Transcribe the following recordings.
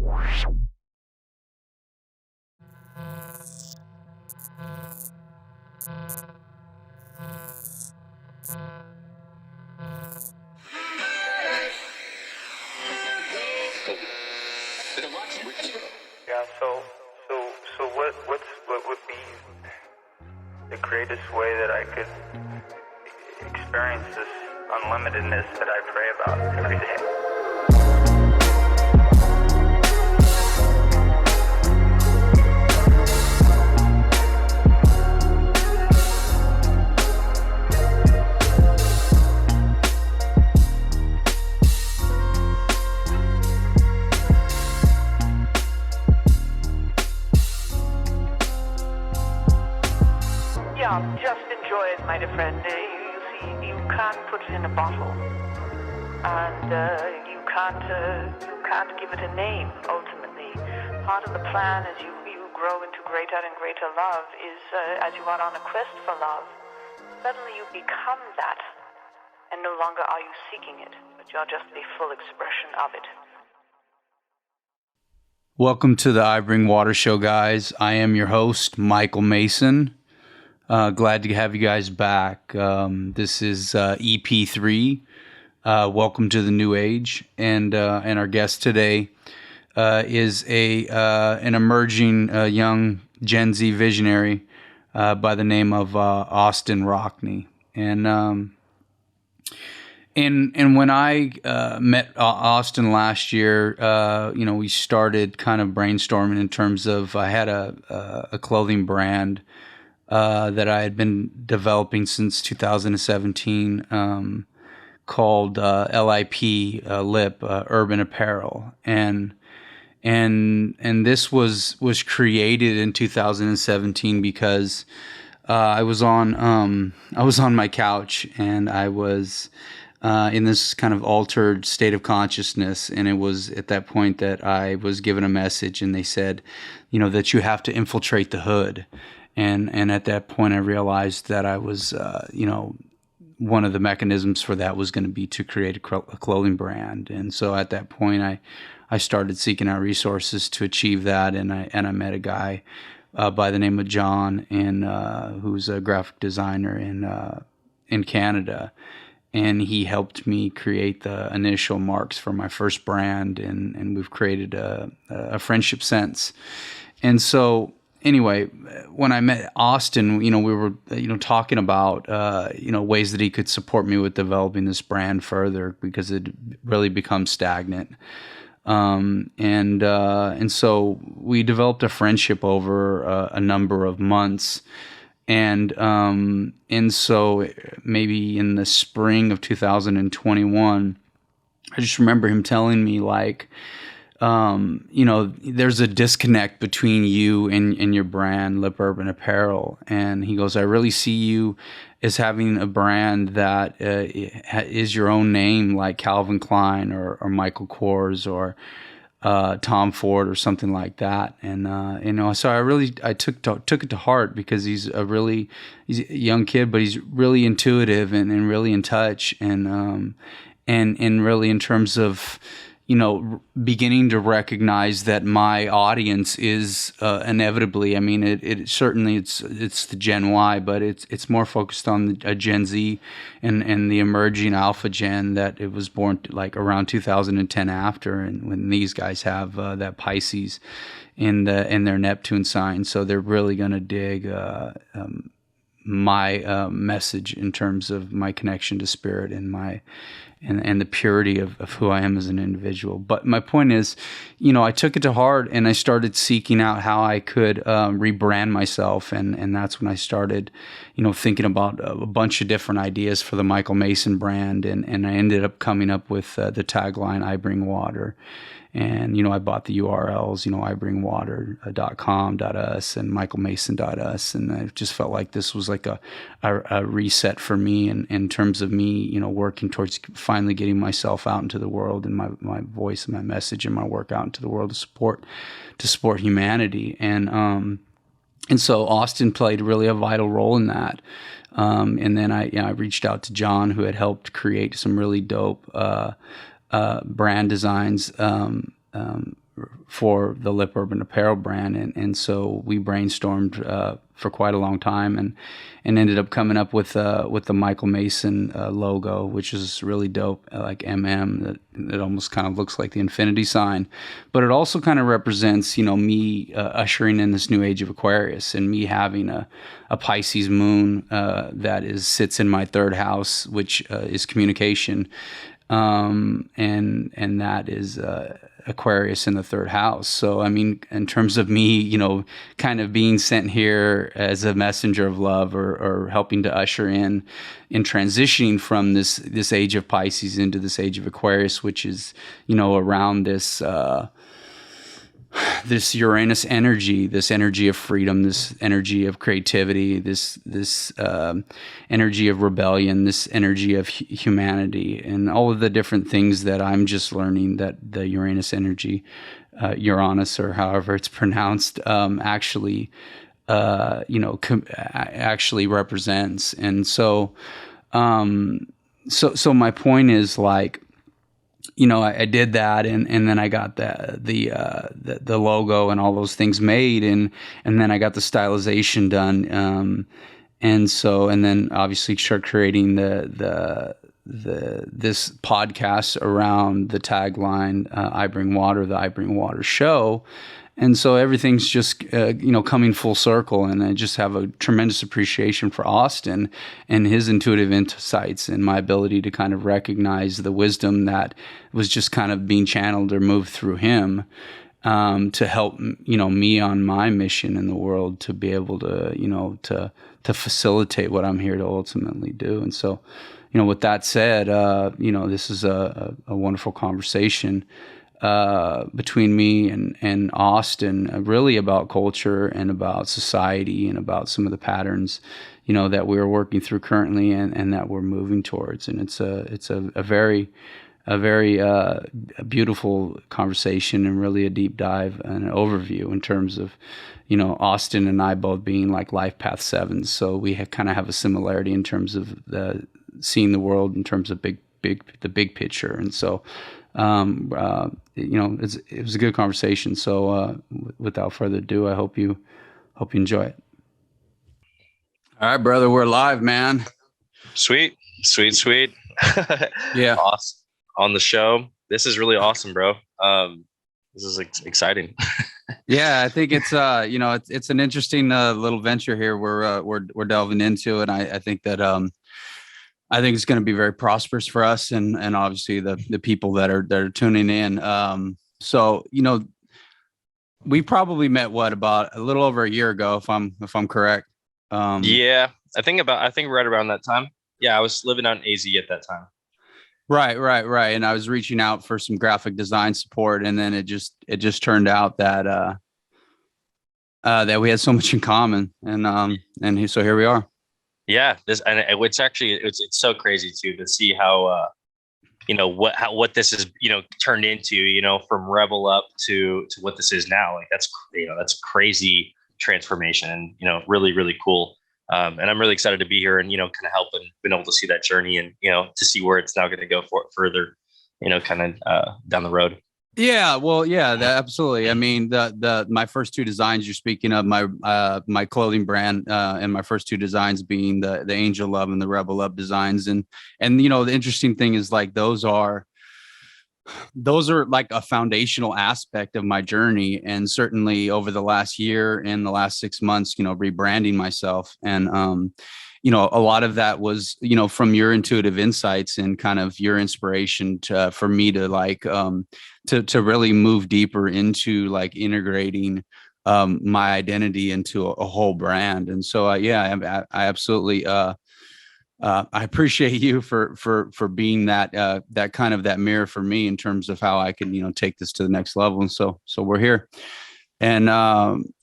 Yeah, so what would be the greatest way that I could experience this unlimitedness that I pray about every day? Yeah, just enjoy it, my dear friend. You see, you can't put it in a bottle, and you can't give it a name. Ultimately, part of the plan as you grow into greater and greater love is as you are on a quest for love, suddenly you become that, and no longer are you seeking it, but you're just the full expression of it. Welcome to the I Bring Water Show, guys. I am your host, Michael Mason. Glad to have you guys back. This is EP3. Welcome to the new age, and our guest today is an emerging young Gen Z visionary by the name of Austin Rockney. And when I met Austin last year, we started kind of brainstorming in terms of I had a clothing brand that I had been developing since 2017 called LIP, LIP, Urban Apparel, and this was created in 2017 because I was on my couch and I was in this kind of altered state of consciousness, and it was at that point that I was given a message, and they said, that you have to infiltrate the hood. And at that point, I realized that I was, one of the mechanisms for that was going to be to create a clothing brand. And so at that point, I started seeking out resources to achieve that. And I met a guy by the name of John, and who's a graphic designer in Canada. And he helped me create the initial marks for my first brand. And we've created a friendship since. And so, anyway, when I met Austin, we were, talking about, ways that he could support me with developing this brand further because it really becomes stagnant. And so we developed a friendship over a number of months. And so maybe in the spring of 2021, I just remember him telling me there's a disconnect between you and your brand, Lip Urban Apparel. And he goes, I really see you as having a brand that is your own name, like Calvin Klein or Michael Kors or Tom Ford or something like that. And, so I took it to heart because he's a young kid, but he's really intuitive and really in touch and really in terms of, beginning to recognize that my audience is inevitably. I mean, it certainly it's the Gen Y, but it's more focused on a Gen Z and the emerging Alpha Gen that it was born like around 2010 after, and when these guys have that Pisces in their Neptune sign, so they're really going to dig my message in terms of my connection to spirit and my. And the purity of who I am as an individual. But my point is, I took it to heart and I started seeking out how I could rebrand myself. And that's when I started, thinking about a bunch of different ideas for the Michael Mason brand. And I ended up coming up with the tagline, I Bring Water. And, I bought the URLs, ibringwater.com.us and michaelmason.us. And I just felt like this was like a reset for me in terms of me, working towards finally getting myself out into the world and my voice and my message and my work out into the world to support humanity. And so Austin played really a vital role in that. And then I reached out to John, who had helped create some really dope brand designs for the Lip Urban Apparel brand, and so we brainstormed for quite a long time, and ended up coming up with the Michael Mason logo, which is really dope, like MM. That almost kind of looks like the infinity sign, but it also kind of represents, me ushering in this new age of Aquarius, and me having a Pisces moon that sits in my third house, which is communication, and that is Aquarius in the third house. So, I mean, in terms of me, kind of being sent here as a messenger of love, or helping to usher in transitioning from this age of Pisces into this age of Aquarius, which is, around this Uranus energy, this energy of freedom, this energy of creativity, this energy of rebellion, this energy of humanity, and all of the different things that I'm just learning that the Uranus energy, Uranus, or however it's pronounced, actually represents. And so my point is, like, I did that, and then I got the logo and all those things made, and then I got the stylization done, and then obviously start creating this podcast around the tagline, I Bring Water, the I Bring Water Show. And so everything's just, coming full circle. And I just have a tremendous appreciation for Austin and his intuitive insights, and my ability to kind of recognize the wisdom that was just kind of being channeled or moved through him, to help, me on my mission in the world, to be able to, to facilitate what I'm here to ultimately do. And so, with that said, this is a wonderful conversation between me and Austin, really about culture and about society and about some of the patterns, that we're working through currently, and that we're moving towards. And it's a very beautiful conversation, and really a deep dive and an overview in terms of, Austin and I both being like life path sevens. So we kind of have a similarity in terms of seeing the world in terms of the big picture. And so, it was a good conversation. So, without further ado, I hope you enjoy it. All right, brother, we're live, man. Sweet. Yeah. Awesome. On the show. This is really awesome, bro. This is exciting. Yeah, I think it's it's an interesting little venture here we're delving into, and I think that I think it's going to be very prosperous for us, and obviously the people that are tuning in. So, we probably met about a little over a year ago, if I'm correct. Yeah, I think right around that time. Yeah, I was living out in AZ at that time. Right. And I was reaching out for some graphic design support, and then it just turned out that that we had so much in common, and so here we are. Yeah, it's so crazy too to see how what this is turned into, from Rebel Up to what this is now. Like that's crazy transformation, and really, really cool. And I'm really excited to be here and kind of help and been able to see that journey, and to see where it's now going to go further, kind of down the road. Yeah, well, yeah, absolutely. I mean, my first two designs you're speaking of, my clothing brand, and my first two designs being the Angel Love and the Rebel Up designs, and the interesting thing is, like, those are like a foundational aspect of my journey, and certainly over the last year and the last 6 months, rebranding myself, and a lot of that was from your intuitive insights and kind of your inspiration for me to like to really move deeper into like integrating my identity into a whole brand. And so I absolutely I appreciate you for being that kind of that mirror for me in terms of how I can take this to the next level. And so we're here, and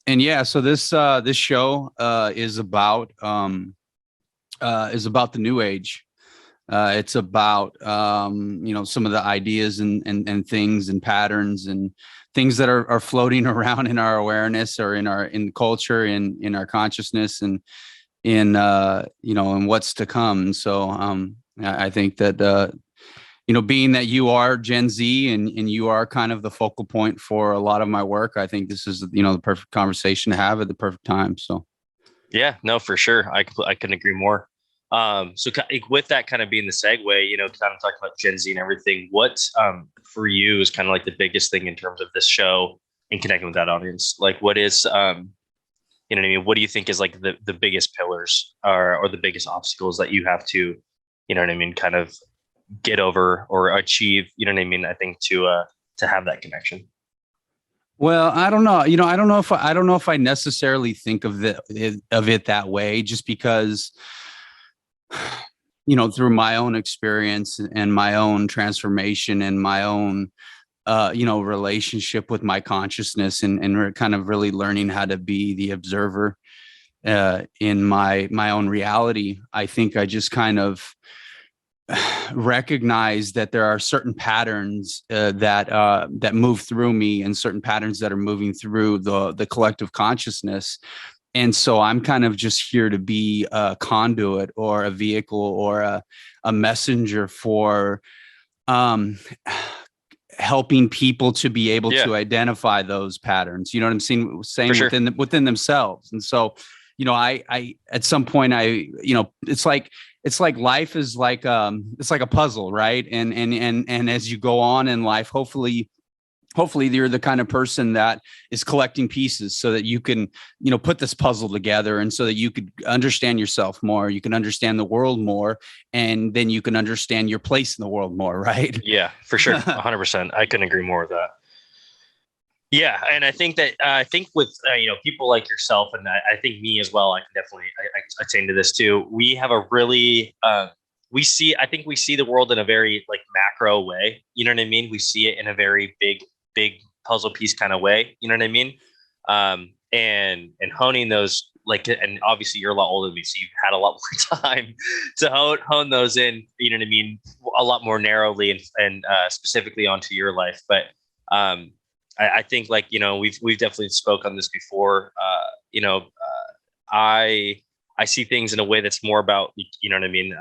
yeah, so this show is about the new age. It's about some of the ideas and things and patterns and things that are floating around in our awareness, or in culture, in our consciousness, and in what's to come. And so I think that being that you are Gen Z and you are kind of the focal point for a lot of my work, I think this is, the perfect conversation to have at the perfect time. So. Yeah, no, for sure. I couldn't agree more. So with that kind of being the segue, kind of talking about Gen Z and everything, what for you is kind of like the biggest thing in terms of this show and connecting with that audience? Like, what is, you know what I mean? What do you think is like the biggest pillars or the biggest obstacles that you have to, you know what I mean, kind of get over or achieve, you know what I mean? I think to have that connection. Well, I don't know. I don't know if I necessarily think of it that way, just because, through my own experience and my own transformation and my own, relationship with my consciousness and kind of really learning how to be the observer in my own reality. I think I just kind of recognize that there are certain patterns that move through me, and certain patterns that are moving through the collective consciousness. And so I'm kind of just here to be a conduit or a vehicle or a messenger for helping people to be able to identify those patterns. You know what I'm saying sure. within themselves. And so, I at some point it's like life is like it's like a puzzle, right? And as you go on in life, hopefully you're the kind of person that is collecting pieces so that you can, put this puzzle together, and so that you could understand yourself more, you can understand the world more, and then you can understand your place in the world more, right? Yeah, for sure. 100%. I couldn't agree more with that. Yeah. And I think that, with, people like yourself, and I think me as well, I can definitely attain to this too. We have a really, I think we see the world in a very like macro way. You know what I mean? We see it in a very big puzzle piece kind of way. You know what I mean? And honing those, like, and obviously you're a lot older than me, so you've had a lot more time to hone those in, you know what I mean, a lot more narrowly and specifically onto your life. But I think, like, we've definitely spoke on this before. I see things in a way that's more about, you know what I mean,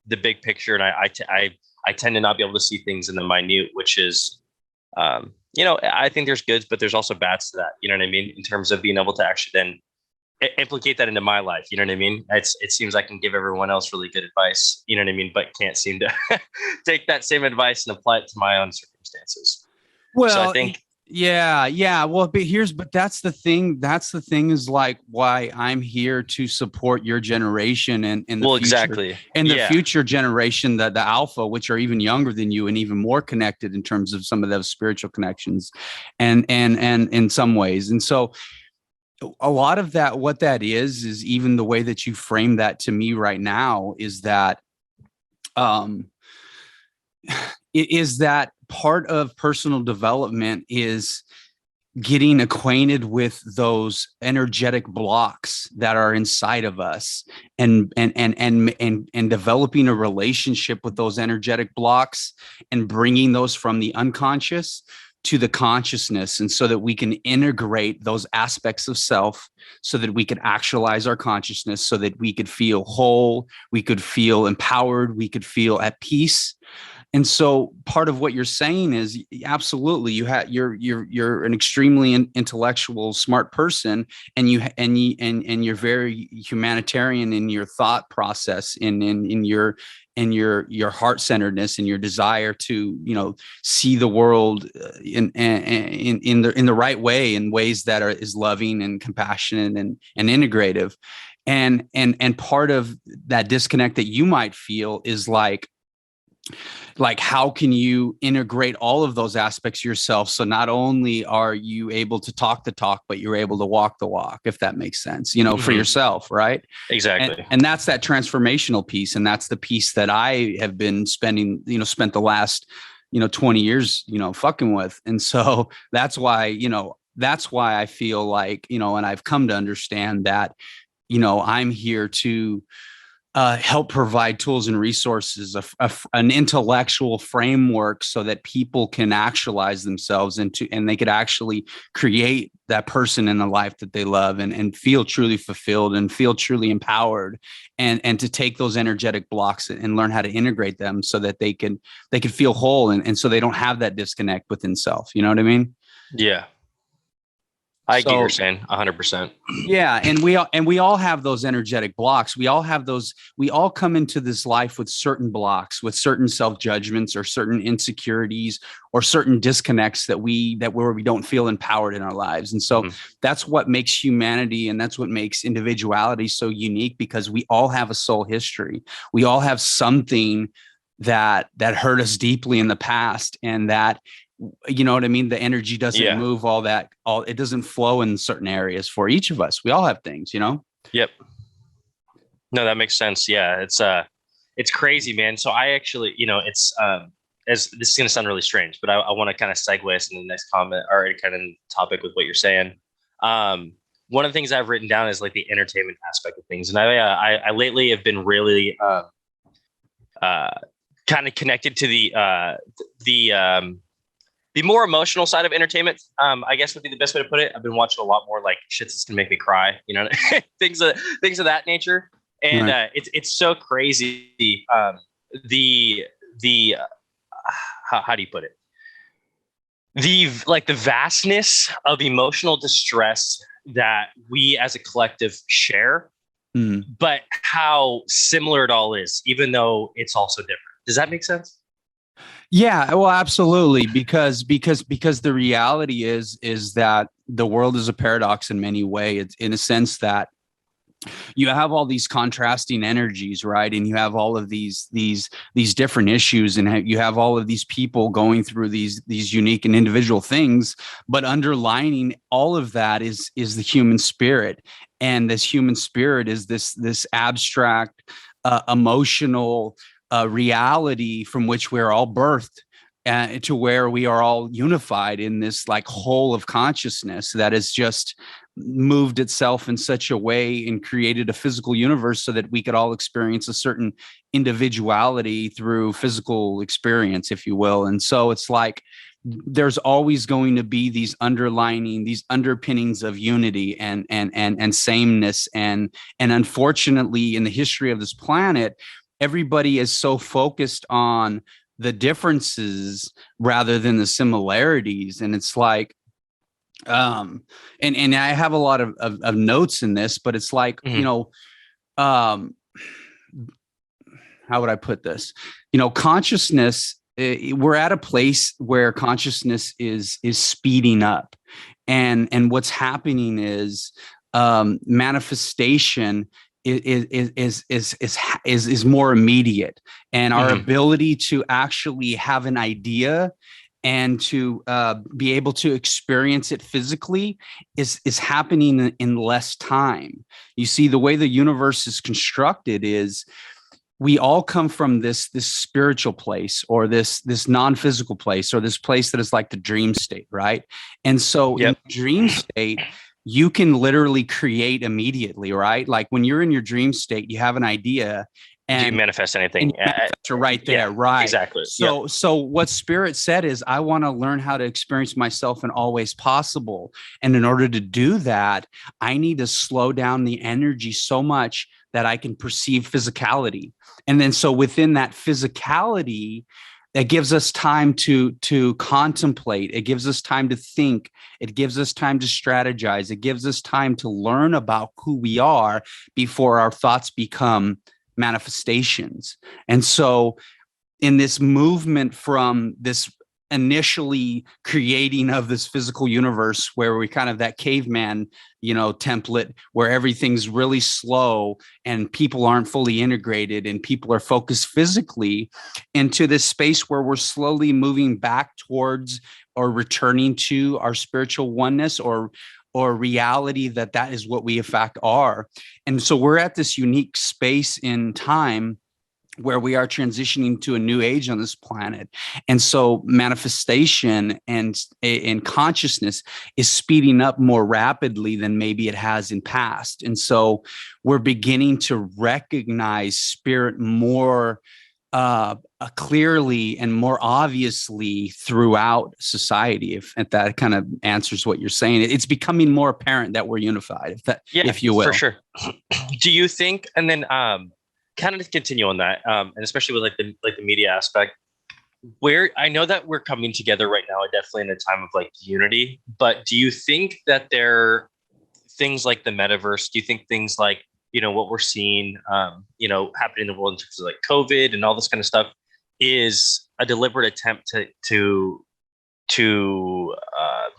the big picture, and I tend to not be able to see things in the minute, which is, I think there's goods, but there's also bads to that. You know what I mean? In terms of being able to actually then implicate that into my life. You know what I mean? It seems I can give everyone else really good advice, you know what I mean? But can't seem to take that same advice and apply it to my own circumstances. Well, so I think, yeah. Well, but that's the thing. That's the thing, is like why I'm here to support your generation and the future, exactly. And the future generation, the alpha, which are even younger than you and even more connected in terms of some of those spiritual connections and in some ways. And so a lot of that, what that is even the way that you frame that to me right now, is that part of personal development is getting acquainted with those energetic blocks that are inside of us, and developing a relationship with those energetic blocks, and bringing those from the unconscious to the consciousness, and so that we can integrate those aspects of self, so that we could actualize our consciousness, so that we could feel whole, we could feel empowered, we could feel at peace. And so part of what you're saying is absolutely you're an extremely intellectual, smart person, and you're very humanitarian in your thought process, and in your heart-centeredness, and your desire to see the world in the right way, in ways that is loving and compassionate and integrative. And part of that disconnect that you might feel is like how can you integrate all of those aspects yourself, so not only are you able to talk the talk, but you're able to walk the walk, if that makes sense, for yourself, right? Exactly. And that's that transformational piece, and that's the piece that I have been spent the last 20 years fucking with. And so that's why I feel like, and I've come to understand that I'm here to help provide tools and resources, an intellectual framework, so that people can actualize themselves and they could actually create that person in the life that they love, and feel truly fulfilled and feel truly empowered, and to take those energetic blocks and learn how to integrate them so that they can feel whole, and so they don't have that disconnect within self. You know what I mean? Yeah. I get what you're saying 100%. Yeah. And we all have those energetic blocks. We all come into this life with certain blocks, with certain self-judgments or certain insecurities or certain disconnects where we don't feel empowered in our lives. And so that's what makes humanity, and that's what makes individuality so unique, because we all have a soul history. We all have something that hurt us deeply in the past, and that, you know what I mean? The energy doesn't move it doesn't flow in certain areas for each of us. We all have things, you know? Yep. No, that makes sense. Yeah. It's crazy, man. So I actually, it's, as this is going to sound really strange, but I want to kind of segue us into the next comment or kind of topic with what you're saying. One of the things I've written down is like the entertainment aspect of things. And I lately have been really, kind of connected to the more emotional side of entertainment, I guess would be the best way to put it. I've been watching a lot more like shit that's gonna make me cry, things of that nature. And Right. It's so crazy. How do you put it? The vastness of emotional distress that we as a collective share, but how similar it all is, even though it's also different. Does that make sense? Yeah, well, absolutely. Because the reality is that the world is a paradox in many ways. It's in a sense that you have all these contrasting energies, right? And you have all of these different issues, and you have all of these people going through these unique and individual things. But underlining all of that is the human spirit, and this human spirit is this abstract, emotional reality from which we're all birthed. To where we are all unified in this like whole of consciousness that has just moved itself in such a way and created a physical universe so that we could all experience a certain individuality through physical experience, if you will. And so it's like there's always going to be these underpinnings of unity and sameness. And unfortunately, in the history of this planet, everybody is so focused on the differences rather than the similarities. And it's like, and I have a lot of notes in this, but it's like, how would I put this? Consciousness, we're at a place where consciousness is speeding up, and what's happening is manifestation is more immediate, and our ability to actually have an idea and to be able to experience it physically is happening in less time. You see, the way the universe is constructed is we all come from this spiritual place, or this non-physical place, or this place that is like the dream state, right? And so in the dream state, you can literally create immediately, right? Like when you're in your dream state, you have an idea, and you manifest anything. Right there, right? Exactly. So what Spirit said is, I want to learn how to experience myself in all ways possible. And in order to do that, I need to slow down the energy so much that I can perceive physicality. And then so within that physicality, that gives us time to contemplate. It gives us time to think. It gives us time to strategize. It gives us time to learn about who we are before our thoughts become manifestations. And so in this movement from this initially creating of this physical universe, where we kind of that caveman, template, where everything's really slow and people aren't fully integrated and people are focused physically, into this space where we're slowly moving back towards or returning to our spiritual oneness or reality that is what we in fact are. And so we're at this unique space in time where we are transitioning to a new age on this planet. And so manifestation and consciousness is speeding up more rapidly than maybe it has in past. And so we're beginning to recognize spirit more clearly and more obviously throughout society. If that kind of answers what you're saying, it's becoming more apparent that we're unified, if you will. For sure. Do you think, and then kind of to continue on that, and especially with like the media aspect, where I know that we're coming together right now, definitely in a time of like unity, but do you think that there are things like the metaverse, do you think things like, what we're seeing, happening in the world in terms of like COVID and all this kind of stuff is a deliberate attempt to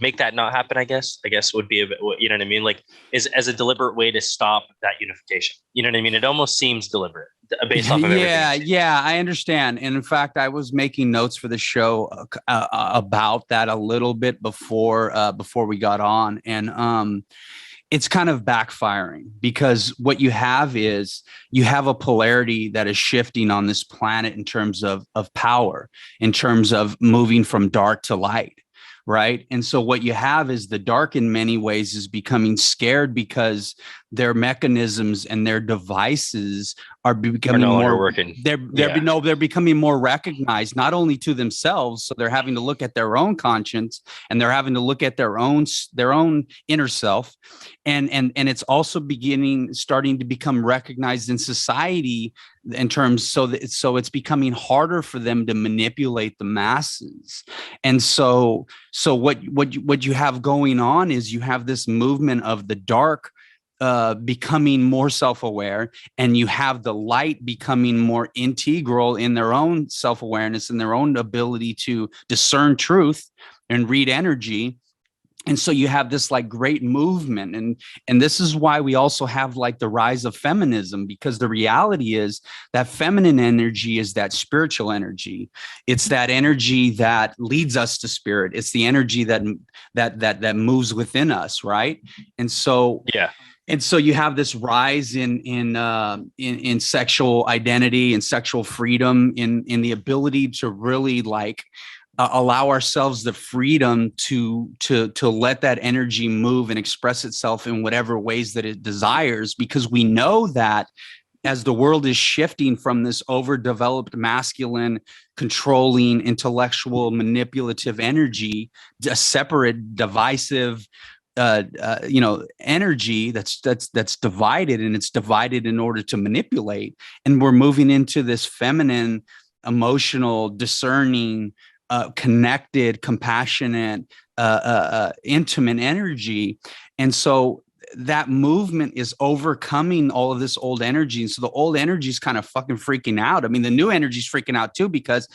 make that not happen? I guess would be a bit, you know what I mean? Like is as a deliberate way to stop that unification. You know what I mean? It almost seems deliberate based off of everything. Yeah, I understand. And in fact, I was making notes for the show about that a little bit before we got on, and it's kind of backfiring, because what you have is you have a polarity that is shifting on this planet in terms of power, in terms of moving from dark to light. Right. And so what you have is the dark in many ways is becoming scared because their mechanisms and their devices are becoming more working. They're becoming more recognized, not only to themselves. So they're having to look at their own conscience, and they're having to look at their own inner self. And it's also starting to become recognized in society in terms, so it's becoming harder for them to manipulate the masses. And so what you have going on is you have this movement of the dark becoming more self-aware, and you have the light becoming more integral in their own self-awareness and their own ability to discern truth and read energy. And so you have this like great movement, and this is why we also have like the rise of feminism, because the reality is that feminine energy is that spiritual energy. It's that energy that leads us to spirit. It's the energy that moves within us, right? And so And so you have this rise in sexual identity and sexual freedom, in the ability to really like allow ourselves the freedom to let that energy move and express itself in whatever ways that it desires, because we know that as the world is shifting from this overdeveloped masculine, controlling, intellectual, manipulative energy, a separate, divisive energy that's divided, and it's divided in order to manipulate. And we're moving into this feminine, emotional, discerning, connected, compassionate, intimate energy. And so that movement is overcoming all of this old energy. And so the old energy is kind of fucking freaking out. I mean, the new energy is freaking out too, because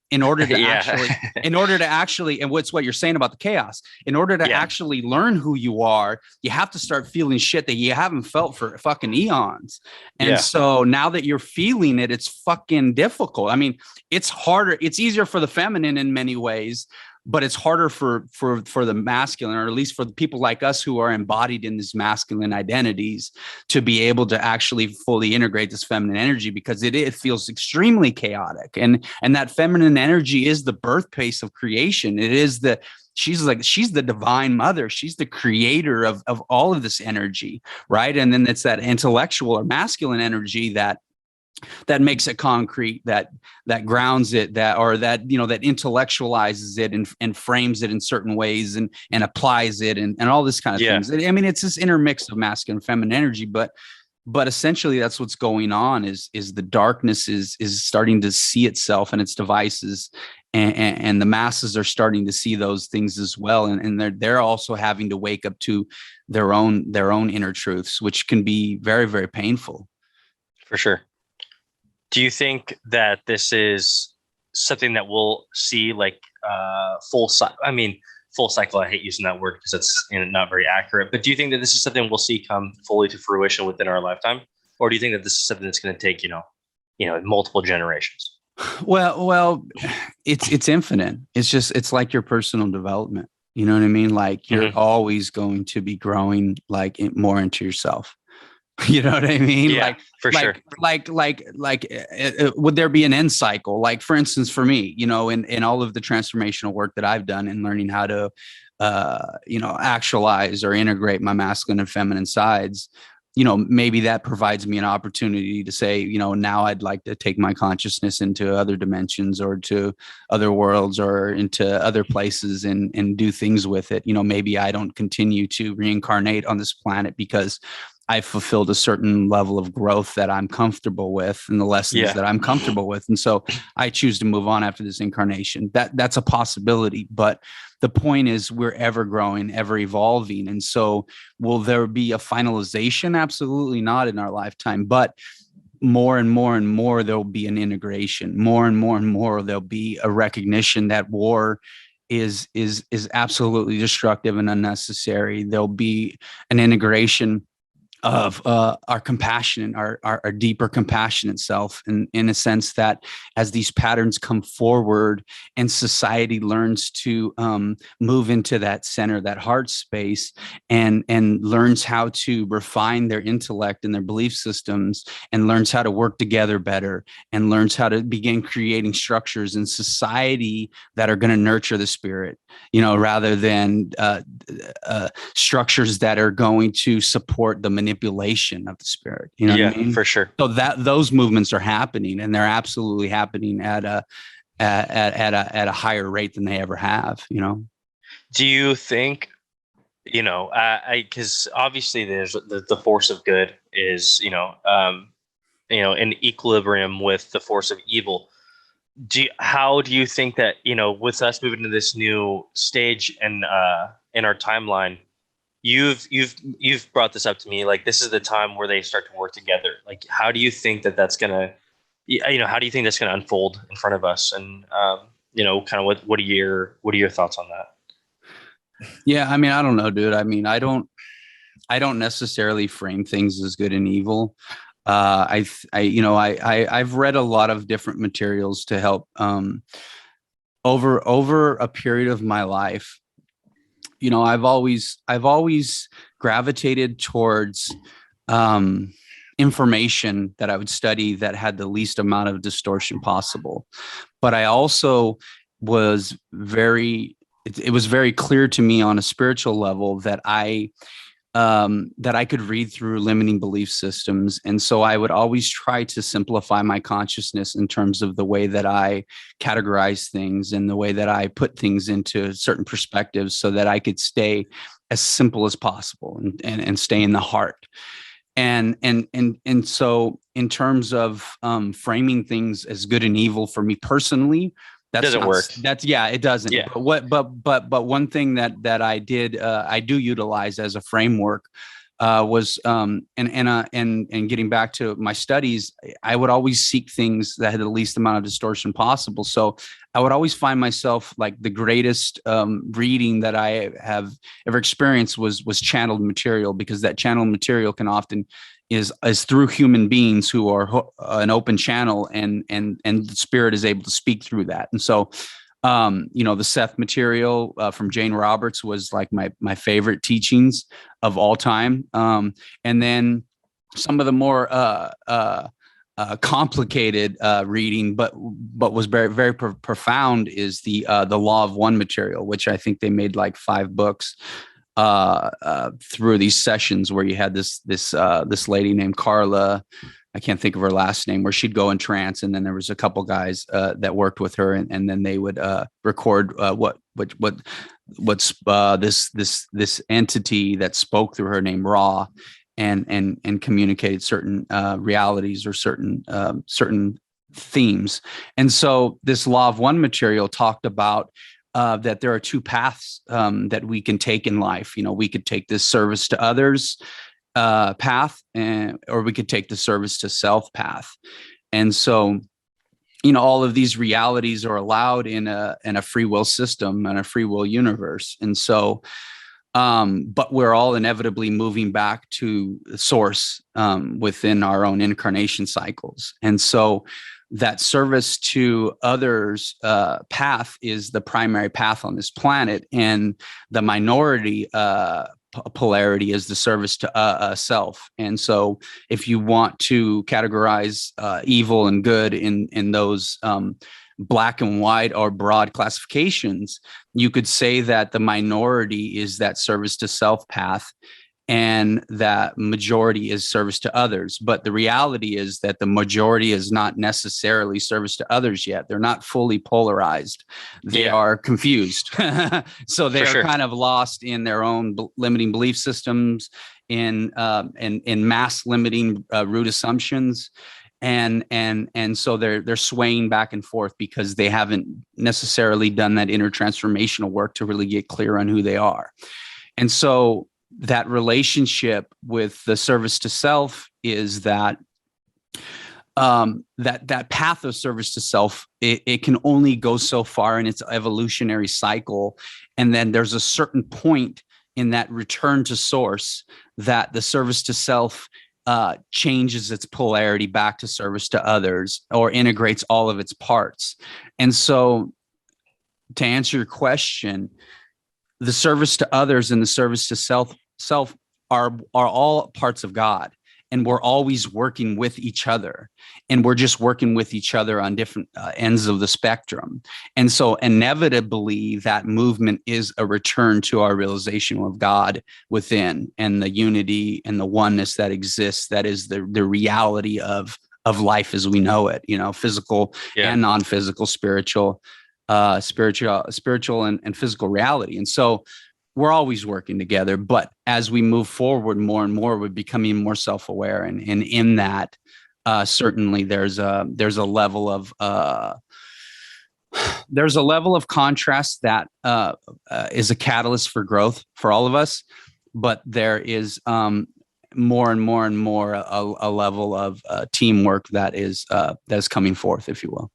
in order to actually, and what's what you're saying about the chaos, in order to actually learn who you are, you have to start feeling shit that you haven't felt for fucking eons. And so now that you're feeling it, it's fucking difficult. I mean, it's harder. It's easier for the feminine in many ways, but it's harder for the masculine, or at least for the people like us who are embodied in these masculine identities, to be able to actually fully integrate this feminine energy, because it feels extremely chaotic. And that feminine energy is the birthplace of creation. It is she's the divine mother. She's the creator of all of this energy, right? And then it's that intellectual or masculine energy that makes it concrete, that grounds it, that intellectualizes it and frames it in certain ways and applies it and all this kind of things. I mean, it's this intermix of masculine and feminine energy, but essentially that's what's going on is the darkness is starting to see itself and its devices, and the masses are starting to see those things as well. And they're also having to wake up to their own inner truths, which can be very, very painful. For sure. Do you think that this is something that we'll see like full cycle? I hate using that word because it's not very accurate. But do you think that this is something we'll see come fully to fruition within our lifetime, or do you think that this is something that's going to take multiple generations? Well, it's infinite. It's like your personal development. You know what I mean? Like you're always going to be growing like more into yourself. You know what I mean? Yeah, for sure. Would there be an end cycle? Like, for instance, for me, in all of the transformational work that I've done and learning how to, actualize or integrate my masculine and feminine sides, maybe that provides me an opportunity to say, now I'd like to take my consciousness into other dimensions or to other worlds or into other places and do things with it. Maybe I don't continue to reincarnate on this planet because I fulfilled a certain level of growth that I'm comfortable with and the lessons that I'm comfortable with. And so I choose to move on after this incarnation. That's a possibility. But the point is we're ever growing, ever evolving. And so will there be a finalization? Absolutely not in our lifetime. But more and more and more, there'll be an integration. More and more and more, there'll be a recognition that war is absolutely destructive and unnecessary. There'll be an integration of our compassion, our deeper compassionate self, and in a sense that as these patterns come forward and society learns to move into that center, that heart space, and learns how to refine their intellect and their belief systems, and learns how to work together better, and learns how to begin creating structures in society that are going to nurture the spirit, rather than structures that are going to support the manipulation of the spirit. What I mean? For sure. So that those movements are happening, and they're absolutely happening at a higher rate than they ever have. Do you think, because obviously there's the force of good is, in equilibrium with the force of evil. How do you think that, with us moving to this new stage and in our timeline, you've brought this up to me, like this is the time where they start to work together. Like, how do you think that's gonna, how do you think that's gonna unfold in front of us? And kind of what are your thoughts on that? Yeah, I mean, I don't know, dude. I mean, I don't necessarily frame things as good and evil. I've read a lot of different materials to help over a period of my life. I've always gravitated towards information that I would study that had the least amount of distortion possible. But I also was it was very clear to me on a spiritual level that I could read through limiting belief systems. And so I would always try to simplify my consciousness in terms of the way that I categorize things and the way that I put things into certain perspectives so that I could stay as simple as possible and stay in the heart. And so in terms of framing things as good and evil for me personally, that doesn't work. It doesn't. Yeah. But one thing that I do utilize as a framework was and getting back to my studies, I would always seek things that had the least amount of distortion possible. So I would always find myself like the greatest reading that I have ever experienced was channeled material, because that channeled material can often is through human beings who are an open channel, and the spirit is able to speak through that. And so, the Seth material from Jane Roberts was like my favorite teachings of all time. And then some of the more complicated reading, but was very, very profound is the Law of One material, which I think they made like 5 books through these sessions where you had this lady named Carla, I can't think of her last name, where she'd go in trance, and then there was a couple guys that worked with her, and then they would record what's this entity that spoke through her named Ra, and communicated certain realities or certain themes. And so this Law of One material talked about that there are 2 paths that we can take in life. We could take this service to others path, or we could take the service to self path. And so, all of these realities are allowed in a free will system and a free will universe. And so, but we're all inevitably moving back to the source within our own incarnation cycles. And so that service to others path is the primary path on this planet, and the minority polarity is the service to self. And so if you want to categorize evil and good in those black and white or broad classifications, you could say that the minority is that service to self path, and that majority is service to others. But the reality is that the majority is not necessarily service to others yet. They're not fully polarized. They are confused. So they are kind of lost in their own limiting belief systems, in mass limiting root assumptions. And so they're swaying back and forth because they haven't necessarily done that inner transformational work to really get clear on who they are. And so that relationship with the service to self is that that path of service to self, it can only go so far in its evolutionary cycle. And then there's a certain point in that return to source that the service to self changes its polarity back to service to others, or integrates all of its parts. And so to answer your question, the service to others and the service to self are all parts of God, and we're always working with each other, and we're just working with each other on different ends of the spectrum. And so inevitably that movement is a return to our realization of God within, and the unity and the oneness that exists, that is the reality of life as we know it, physical and non-physical, spiritual and physical reality. And so we're always working together, but as we move forward more and more, we're becoming more self-aware, and in that, certainly there's a level of contrast that is a catalyst for growth for all of us, but there is more and more and more a level of teamwork that's coming forth, if you will.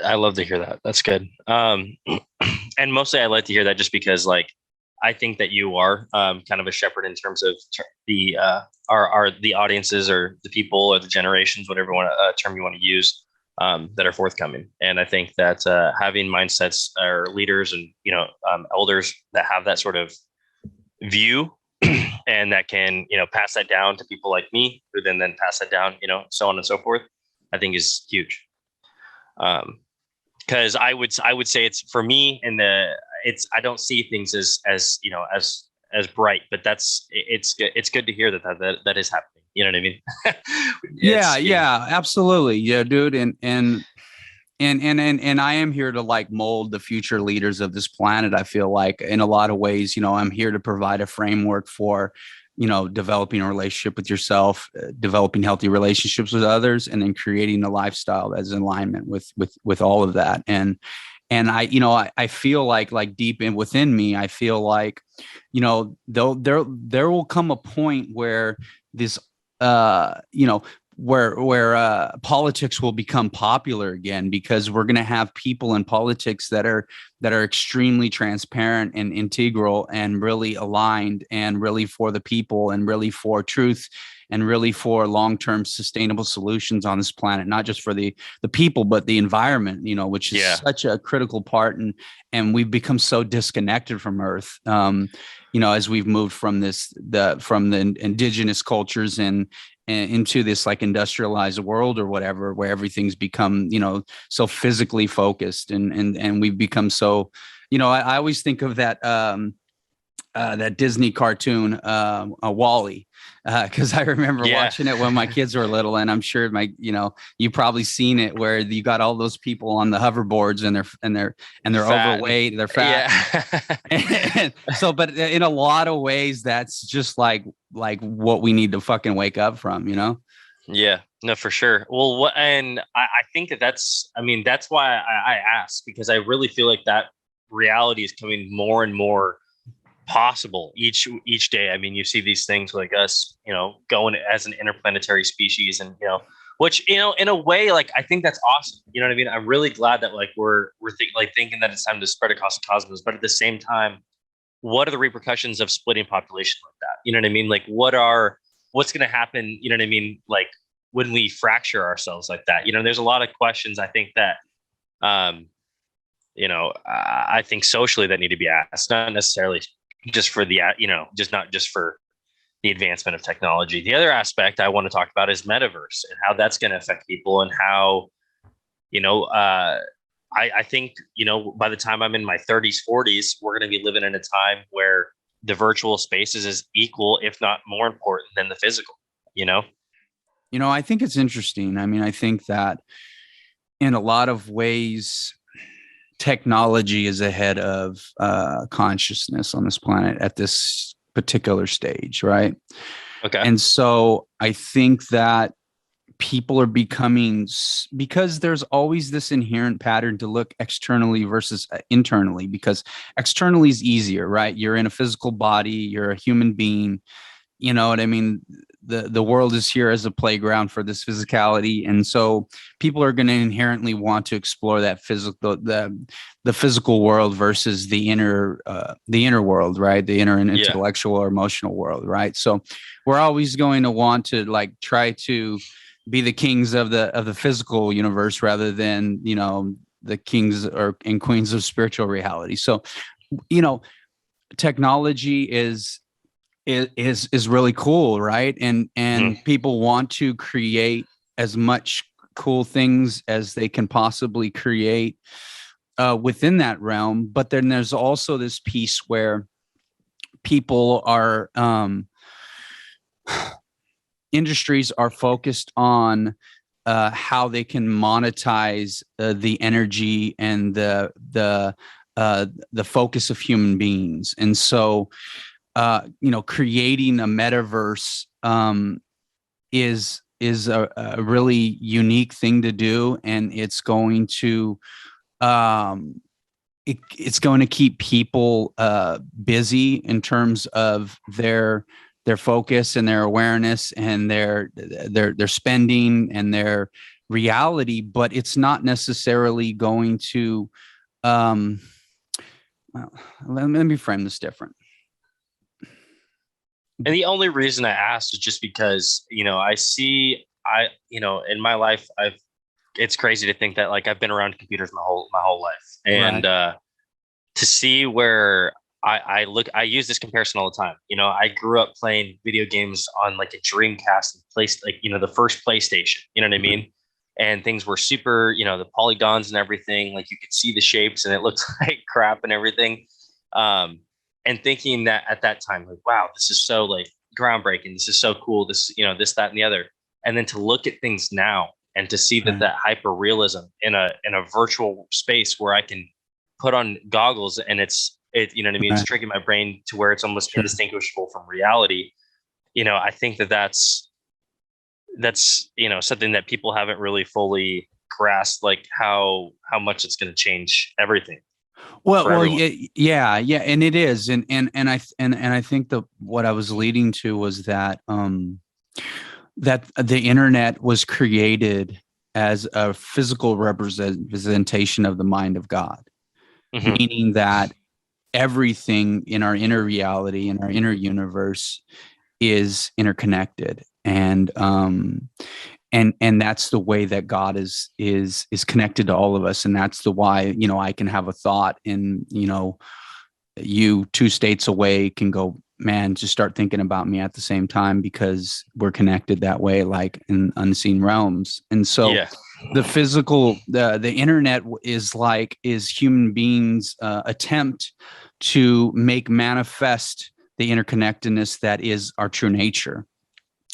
I love to hear that. That's good. And mostly I like to hear that just because, like, I think that you are kind of a shepherd in terms of the audiences, or the people, or the generations, whatever term you want to use, that are forthcoming. And I think that having mindsets, or leaders, and elders that have that sort of view and that can pass that down to people like me, who then pass that down, so on and so forth, I think is huge. Because I would say it's, for me, I don't see things as bright, but it's good to hear that is happening. You know what I mean? Yeah, absolutely. Yeah, dude. And I am here to like mold the future leaders of this planet. I feel like in a lot of ways, I'm here to provide a framework for, developing a relationship with yourself, developing healthy relationships with others, and then creating a lifestyle that's in alignment with all of that. And I feel like deep within me, I feel like, there will come a point where this, where politics will become popular again, because we're going to have people in politics that are extremely transparent and integral, and really aligned, and really for the people, and really for truth, and really for long-term sustainable solutions on this planet, not just for the people, but the environment, which is such a critical part. And we've become so disconnected from Earth, as we've moved from the indigenous cultures and into this like industrialized world or whatever, where everything's become, so physically focused, and we've become so, I always think of that Disney cartoon, Wall-E, because I remember watching it when my kids were little, and I'm sure you probably seen it, where you got all those people on the hoverboards, and they're fat, overweight, they're fat. And so, but in a lot of ways, that's just like what we need to fucking wake up from, Yeah, no, for sure. Well, and I think that's why I asked, because I really feel like that reality is coming more and more possible each day. I mean, you see these things like us, going as an interplanetary species, and which in a way, like, I think that's awesome. You know what I mean? I'm really glad that like we're thinking that it's time to spread across the cosmos, but at the same time, what are the repercussions of splitting population like that? You know what I mean? Like, what's going to happen? You know what I mean? Like, when we fracture ourselves like that? There's a lot of questions I think that, I think socially that need to be asked, not necessarily just for the, not just for the advancement of technology. The other aspect I want to talk about is metaverse and how that's going to affect people, and how, I think, by the time I'm in my 30s, 40s, we're going to be living in a time where the virtual spaces is equal, if not more important than the physical, I think it's interesting. I mean, I think that in a lot of ways, technology is ahead of consciousness on this planet at this particular stage, right? Okay. And so I think that people are becoming, because there's always this inherent pattern to look externally versus internally, because externally is easier, right? You're in a physical body, you're a human being, you know what I mean? The world is here as a playground for this physicality, and so people are going to inherently want to explore that the physical world versus the inner world, right? The inner and intellectual or emotional world, right? So we're always going to want to try to be the kings of the physical universe rather than the kings and queens of spiritual reality. So technology is really cool, right? And people want to create as much cool things as they can possibly create within that realm. But then there's also this piece where people are industries are focused on how they can monetize the energy and the focus of human beings. And so creating a metaverse is a really unique thing to do, and it's going to it's going to keep people busy in terms of their focus and their awareness and their spending and their reality, but it's not necessarily going to let me frame this different. And the only reason I asked is just because, in my life, it's crazy to think that I've been around computers my whole life. And to see where I use this comparison all the time. I grew up playing video games on a Dreamcast and the first PlayStation, you know what I mean? And things were super, the polygons and everything, you could see the shapes and it looked like crap and everything. And thinking that at that time, wow, this is so groundbreaking. This is so cool. This, this, that, and the other. And then to look at things now and to see that hyper realism in a virtual space where I can put on goggles and it's you know what I mean? It's tricking my brain to where it's almost indistinguishable from reality. I think that's something that people haven't really fully grasped, how much it's going to change everything. Well, yeah, and it is, and I think what I was leading to was that that the internet was created as a physical representation of the mind of God, meaning that everything in our inner reality, in our inner universe, is interconnected, and that's the way that God is connected to all of us. And that's the why, I can have a thought and, you 2 states away can go, man, just start thinking about me at the same time, because we're connected that way, in unseen realms. And so the physical, the internet is human beings attempt to make manifest the interconnectedness that is our true nature.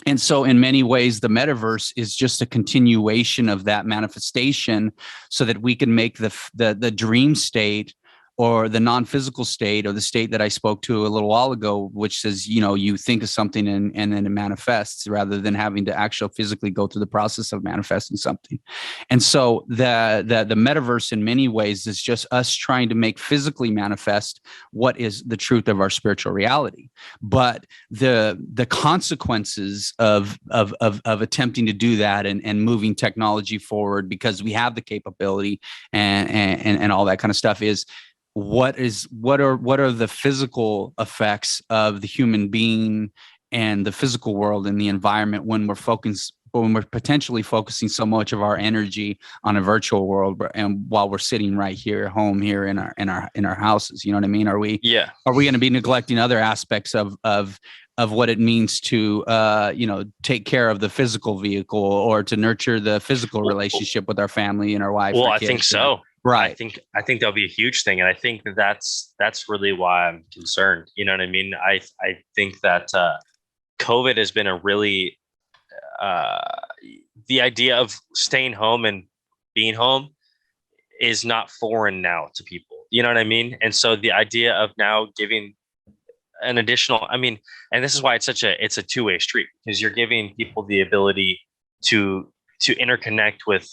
And so in many ways, the metaverse is just a continuation of that manifestation, so that we can make the dream state, or the non-physical state, or the state that I spoke to a little while ago, which says, you think of something and then it manifests, rather than having to actually physically go through the process of manifesting something. And so the metaverse in many ways is just us trying to make physically manifest what is the truth of our spiritual reality. But the consequences of attempting to do that and moving technology forward, because we have the capability and all that kind of stuff, is what are the physical effects of the human being and the physical world and the environment when we're when we're potentially focusing so much of our energy on a virtual world, and while we're sitting right here, home here in our houses, you know what I mean? Are we going to be neglecting other aspects of what it means to take care of the physical vehicle, or to nurture the physical relationship with our family and our wife? Well, or I kids, think so. Right. I think that'll be a huge thing, and I think that's really why I'm concerned. You know what I mean? I think that COVID has been a really the idea of staying home and being home is not foreign now to people. You know what I mean? And so the idea of now giving an additional, I mean, and this is why it's a two-way street, because you're giving people the ability to interconnect with,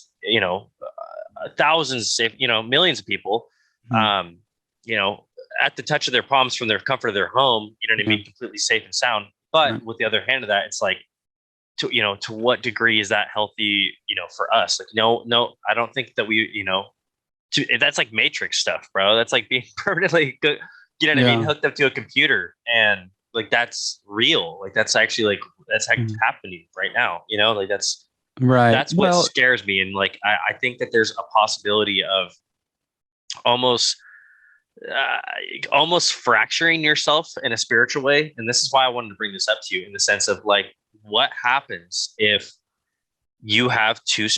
thousands, if millions of people, at the touch of their palms from their comfort of their home, you know what I mean, completely safe and sound. But with the other hand of that, it's like, to what degree is that healthy, for us? Like, no, I don't think that we, that's like Matrix stuff, bro. That's like being permanently good, you know what I mean, hooked up to a computer, and like that's real. Like that's actually that's happening right now. Like that's right. That's what scares me, and like I think that there's a possibility of almost fracturing yourself in a spiritual way. And this is why I wanted to bring this up to you, in the sense of like, what happens if you have two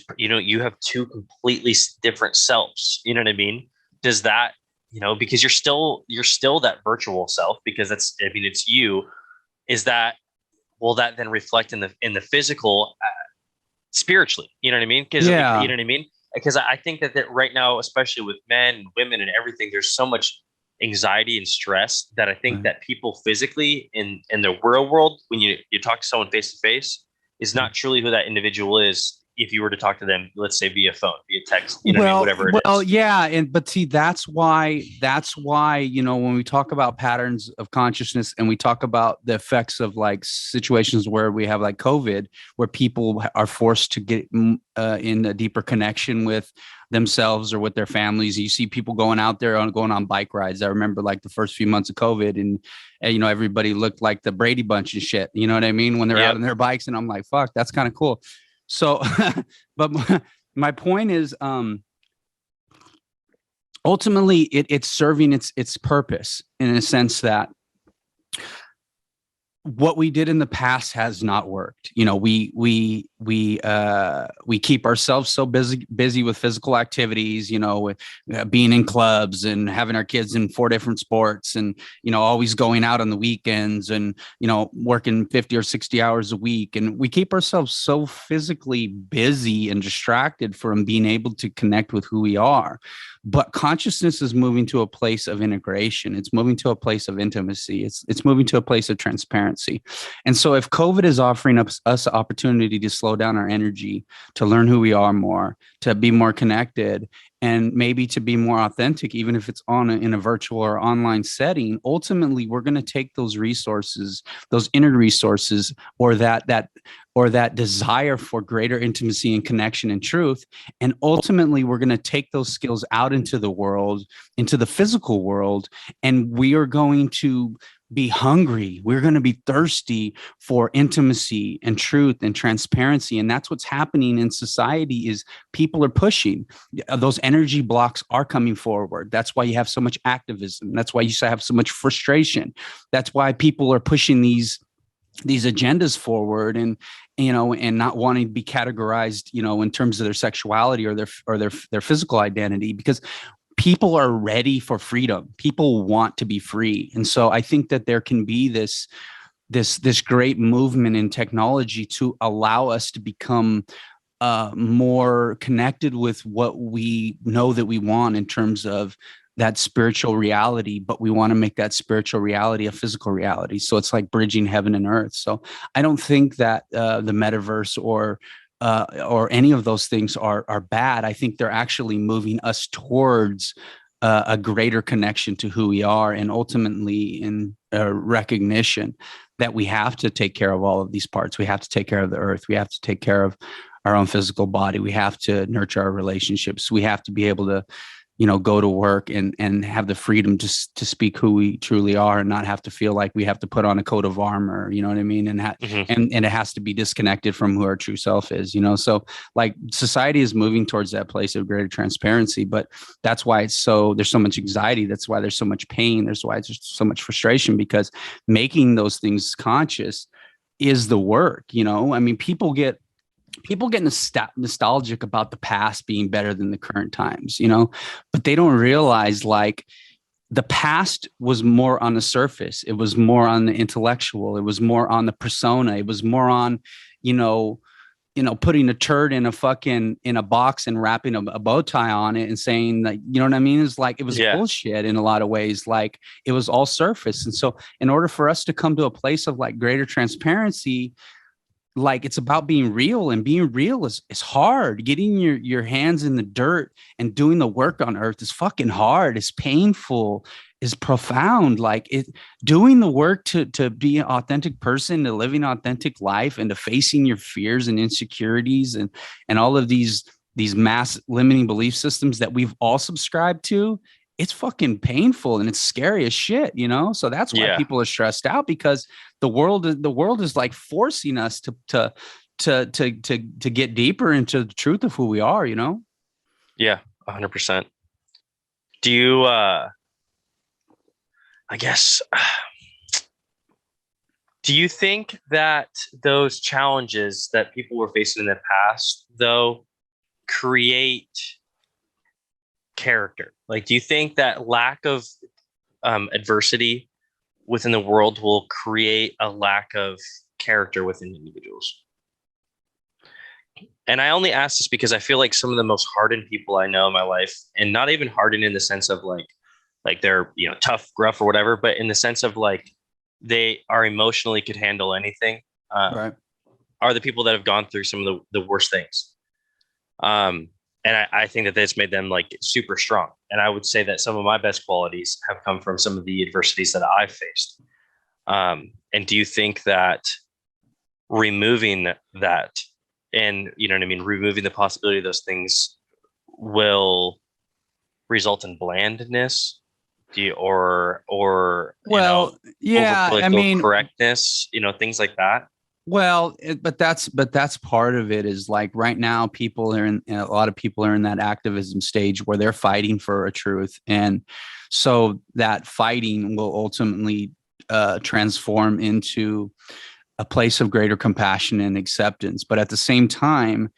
completely different selves? You know what I mean? Does that, because you're still that virtual self, because it's you. Will that then reflect in the physical, spiritually? You know what I mean? Because you know what I mean? Because I think that right now, especially with men and women and everything, there's so much anxiety and stress that I think that people physically in the real world, when you talk to someone face to face, is not truly who that individual is. If you were to talk to them, let's say via phone, via text, whatever it is. Well, yeah. But see, that's why, when we talk about patterns of consciousness, and we talk about the effects of like situations where we have like COVID, where people are forced to get in a deeper connection with themselves or with their families. You see people going out there going on bike rides. I remember like the first few months of COVID, and everybody looked like the Brady Bunch and shit. You know what I mean? When they're out on their bikes, and I'm like, fuck, that's kind of cool. So, but my point is, ultimately it's serving its purpose, in a sense that what we did in the past has not worked. We keep ourselves so busy with physical activities, with being in clubs and having our kids in 4 different sports, and, always going out on the weekends, and, working 50 or 60 hours a week. And we keep ourselves so physically busy and distracted from being able to connect with who we are. But consciousness is moving to a place of integration. It's moving to a place of intimacy. It's moving to a place of transparency. And so if COVID is offering us an opportunity to slow down our energy, to learn who we are more, to be more connected, and maybe to be more authentic, even if it's in a virtual or online setting, ultimately we're going to take those resources, those inner resources, or that desire for greater intimacy and connection and truth. And ultimately, we're going to take those skills out into the world, into the physical world, and we are going to be hungry. We're going to be thirsty for intimacy and truth and transparency. And that's what's happening in society, is people are pushing. Those energy blocks are coming forward. That's why you have so much activism. That's why you have so much frustration. That's why people are pushing these agendas forward, and not wanting to be categorized, in terms of their sexuality or their physical identity, because people are ready for freedom. People want to be free. And so I think that there can be this great movement in technology to allow us to become more connected with what we know that we want in terms of that spiritual reality, but we want to make that spiritual reality a physical reality. So it's like bridging heaven and earth. So I don't think that the metaverse or any of those things are bad. I think they're actually moving us towards a greater connection to who we are, and ultimately in recognition that we have to take care of all of these parts. We have to take care of the earth. We have to take care of our own physical body. We have to nurture our relationships. We have to be able to go to work and have the freedom to speak who we truly are and not have to feel like we have to put on a coat of armor, you know what I mean? And and it has to be disconnected from who our true self is, so like society is moving towards that place of greater transparency, but that's why there's so much anxiety. That's why there's so much pain. There's why there's so much frustration, because making those things conscious is the work. I mean, people get nostalgic about the past being better than the current times, but they don't realize like the past was more on the surface. It was more on the intellectual. It was more on the persona. It was more on, putting a turd in a box and wrapping a bow tie on it and saying that, you know what I mean? It's like, it was bullshit in a lot of ways. Like it was all surface. And so in order for us to come to a place of like greater transparency, like it's about being real, and being real is hard. Getting your hands in the dirt and doing the work on earth is fucking hard. It's painful, is profound. Like doing the work to be an authentic person, to living an authentic life, and to facing your fears and insecurities and all of these mass limiting belief systems that we've all subscribed to. It's fucking painful and it's scary as shit, So that's why people are stressed out, because the world is like forcing us to get deeper into the truth of who we are, Yeah, 100%. Do you, I guess, do you think that those challenges that people were facing in the past, though, create character? Like, do you think that lack of adversity within the world will create a lack of character within individuals? And I only ask this because I feel like some of the most hardened people I know in my life, and not even hardened in the sense of like they're, tough, gruff or whatever, but in the sense of like they are emotionally could handle anything, right, are the people that have gone through some of the worst things. And I think that this made them like super strong. And I would say that some of my best qualities have come from some of the adversities that I've faced. And do you think that removing that and, removing the possibility of those things will result in blandness? Over political correctness, things like that? Well, but that's part of it. Is like right now, a lot of people are in that activism stage where they're fighting for a truth, and so that fighting will ultimately transform into a place of greater compassion and acceptance. But at the same time,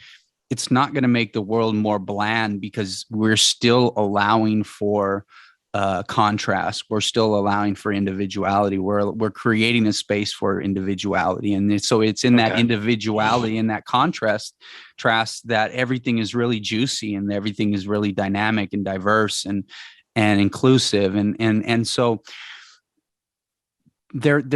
it's not going to make the world more bland, because we're still allowing for contrast. We're still allowing for individuality. We're creating a space for individuality, and so it's in that individuality and that contrast that everything is really juicy and everything is really dynamic and diverse and inclusive, and so there's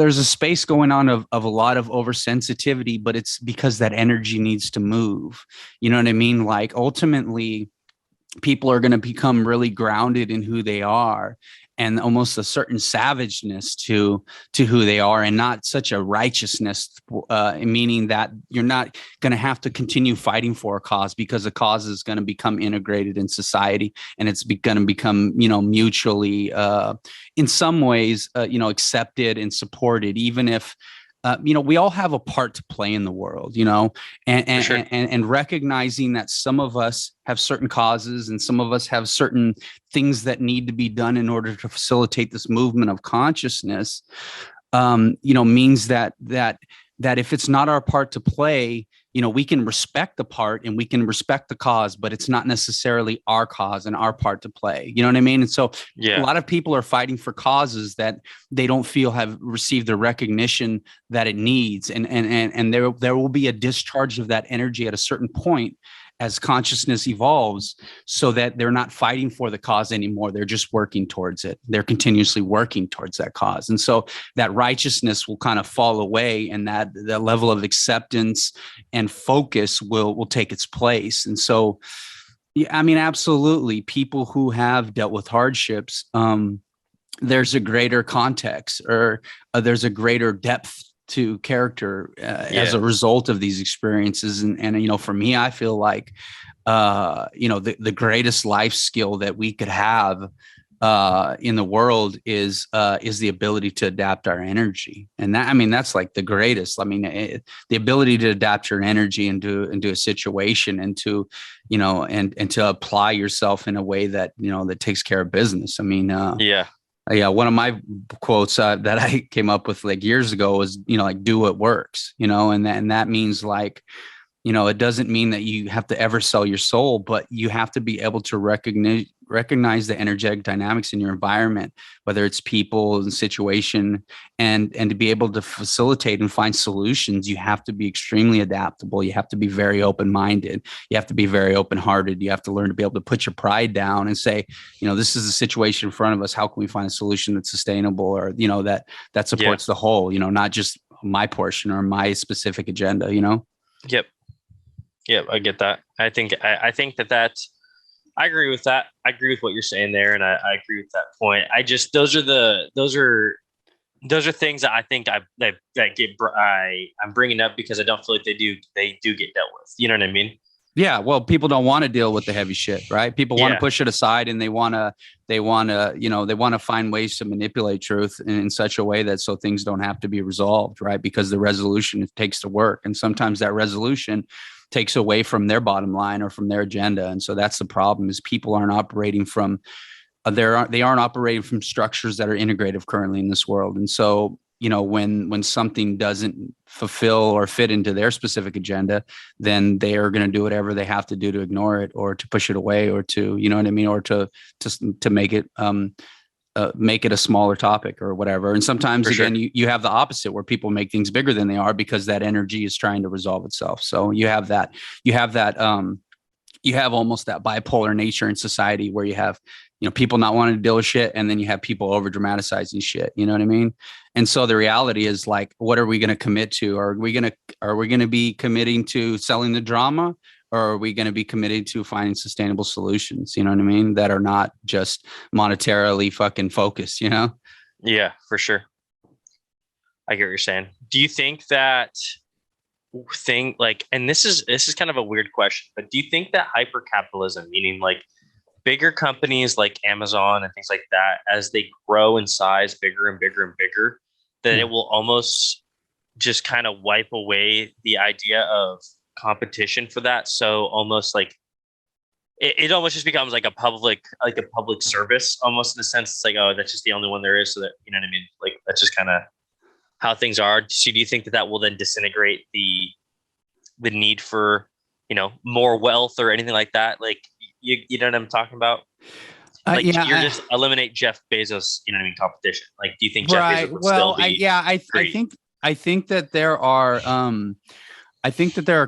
a space going on of a lot of oversensitivity, but it's because that energy needs to move. You know what I mean? Like ultimately, people are going to become really grounded in who they are, and almost a certain savageness to who they are, and not such a righteousness, meaning that you're not going to have to continue fighting for a cause, because the cause is going to become integrated in society, and it's going to become, mutually, in some ways, accepted and supported, even if we all have a part to play in the world, and recognizing that some of us have certain causes and some of us have certain things that need to be done in order to facilitate this movement of consciousness, means that if it's not our part to play, we can respect the part and we can respect the cause, but it's not necessarily our cause and our part to play. You know what I mean? And so a lot of people are fighting for causes that they don't feel have received the recognition that it needs. And there will be a discharge of that energy at a certain point as consciousness evolves, so that they're not fighting for the cause anymore. They're just working towards it. They're continuously working towards that cause. And so that righteousness will kind of fall away, and that level of acceptance and focus will take its place. And so, I mean, absolutely, people who have dealt with hardships, there's a greater context, or there's a greater depth to character as a result of these experiences. And for me, I feel like the greatest life skill that we could have in the world is the ability to adapt our energy. And that's like the greatest. The ability to adapt your energy into a situation, and to, and to apply yourself in a way that, that takes care of business. Yeah, one of my quotes that I came up with like years ago was, like, do what works, and that means like, it doesn't mean that you have to ever sell your soul, but you have to be able to recognize the energetic dynamics in your environment, whether it's people and situation, and to be able to facilitate and find solutions. You have to be extremely adaptable. You have to be very open-minded. You have to be very open-hearted. You have to learn to be able to put your pride down and say, this is a situation in front of us. How can we find a solution that's sustainable, or, that supports the whole, not just my portion or my specific agenda, Yep. Yeah, I get that. I think that I agree with that. I agree with what you're saying there, and I agree with that point. I just those are things that I think I'm bringing up because I don't feel like they do get dealt with. You know what I mean? Yeah. Well, people don't want to deal with the heavy shit, right? People want to push it aside, and they want to find ways to manipulate truth in such a way that so things don't have to be resolved, right? Because the resolution takes to work, and sometimes that resolution takes away from their bottom line or from their agenda. And so that's the problem, is people aren't operating from they aren't operating from structures that are integrative currently in this world. And so, when something doesn't fulfill or fit into their specific agenda, then they are going to do whatever they have to do to ignore it, or to push it away, or to, or to make it a smaller topic or whatever. And sometimes, again, you have the opposite, where people make things bigger than they are because that energy is trying to resolve itself. So you have almost that bipolar nature in society, where you have, people not wanting to deal with shit, and then you have people over dramatizing shit. You know what I mean? And so the reality is, like, what are we going to commit to? Are we going to be committing to selling the drama, or are we going to be committed to finding sustainable solutions? You know what I mean? That are not just monetarily fucking focused, Yeah, for sure. I get what you're saying. Do you think that and this is kind of a weird question, but do you think that hyper-capitalism, meaning like bigger companies like Amazon and things like that, as they grow in size bigger and bigger and bigger, that it will almost just kind of wipe away the idea of competition for that? So almost like it almost just becomes like a public service, almost, in the sense it's like, oh, that's just the only one there is, so that, you know what I mean? Like, that's just kind of how things are. So do you think that will then disintegrate the need for, more wealth or anything like that? Like, you know what I'm talking about? Like, just eliminate Jeff Bezos, competition. Like, do you think Jeff Bezos would still be? I think that there are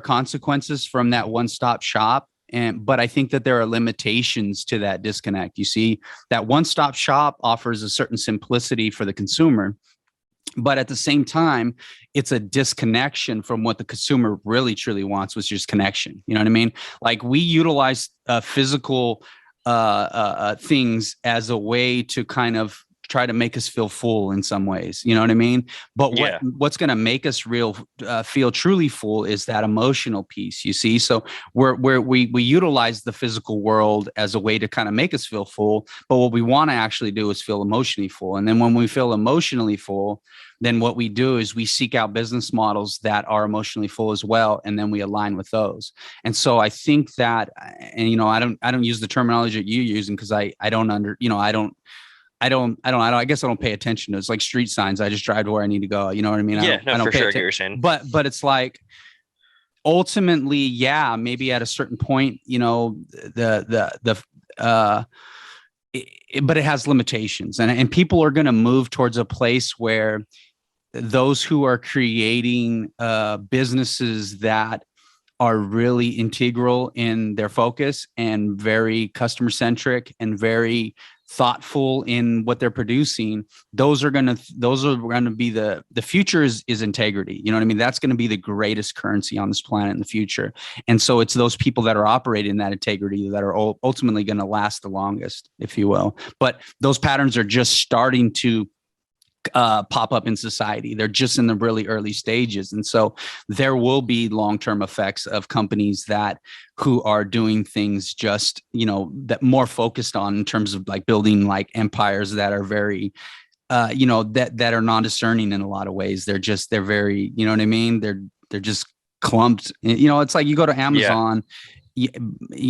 consequences from that one-stop shop. But I think that there are limitations to that disconnect. You see, that one-stop shop offers a certain simplicity for the consumer, but at the same time, it's a disconnection from what the consumer really truly wants, which is connection. You know what I mean? Like, we utilize physical things as a way to kind of try to make us feel full in some ways. You know what I mean? But what's going to make us feel truly full is that emotional piece, you see? So we utilize the physical world as a way to kind of make us feel full. But what we want to actually do is feel emotionally full. And then when we feel emotionally full, then what we do is we seek out business models that are emotionally full as well, and then we align with those. And so I think that, and I don't use the terminology that you're using, because I guess I don't pay attention to it. It's like street signs. I just drive to where I need to go. You know what I mean? Yeah, I don't for sure. I get what you're saying. But it's like, ultimately, maybe at a certain point, but it has limitations, and people are going to move towards a place where those who are creating businesses that are really integral in their focus and very customer centric and very thoughtful in what they're producing, those are going to be the future is integrity. You know what I mean? That's going to be the greatest currency on this planet in the future. And so it's those people that are operating in that integrity that are ultimately going to last the longest, if you will. But those patterns are just starting to pop up in society. They're just in the really early stages. And so there will be long-term effects of companies who are doing things just, that more focused on in terms of like building like empires that are very, that are non-discerning in a lot of ways. They're very, you know what I mean? They're just clumped. It's like you go to Amazon, you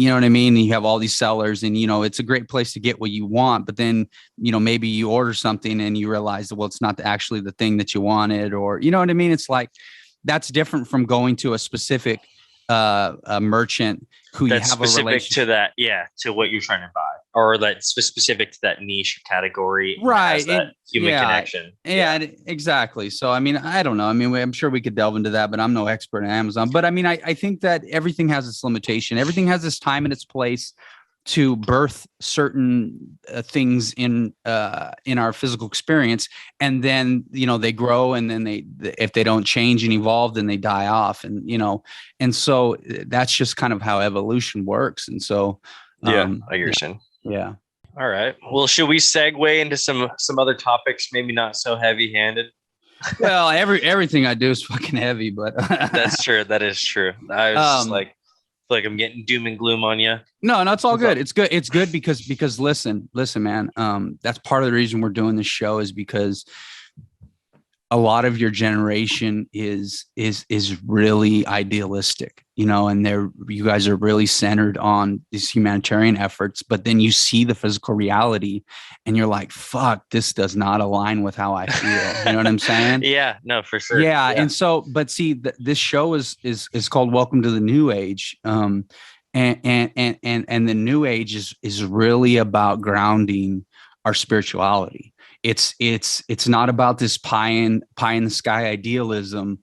know what I mean? You have all these sellers and, it's a great place to get what you want, but then, maybe you order something and you realize that, well, it's not actually the thing that you wanted, or, you know what I mean? It's like, that's different from going to a specific a merchant who that's you have specific a relationship to that, to what you're trying to buy, or that's specific to that niche category, right? That human connection. Yeah, exactly. So, I mean, I don't know. I mean, I'm sure we could delve into that, but I'm no expert in Amazon. But I mean, I think that everything has its limitation. Everything has its time and its place to birth certain things in our physical experience, and then they grow, and then if they don't change and evolve, then they die off, and so that's just kind of how evolution works. And so I get what you're saying. Yeah. All right. Well, should we segue into some other topics, maybe not so heavy-handed? Well, everything I do is fucking heavy, but that's true. That is true. I was just like I'm getting doom and gloom on you. No, it's all good. It's good. It's good because listen, man. That's part of the reason we're doing this show, is because a lot of your generation is really idealistic, and you guys are really centered on these humanitarian efforts, but then you see the physical reality and you're like, fuck, this does not align with how I feel. You know what I'm saying? Yeah, no, for sure. Yeah. And so, but see, this show is called Welcome to the New Age. And the New Age is really about grounding our spirituality. It's not about this pie in the sky idealism,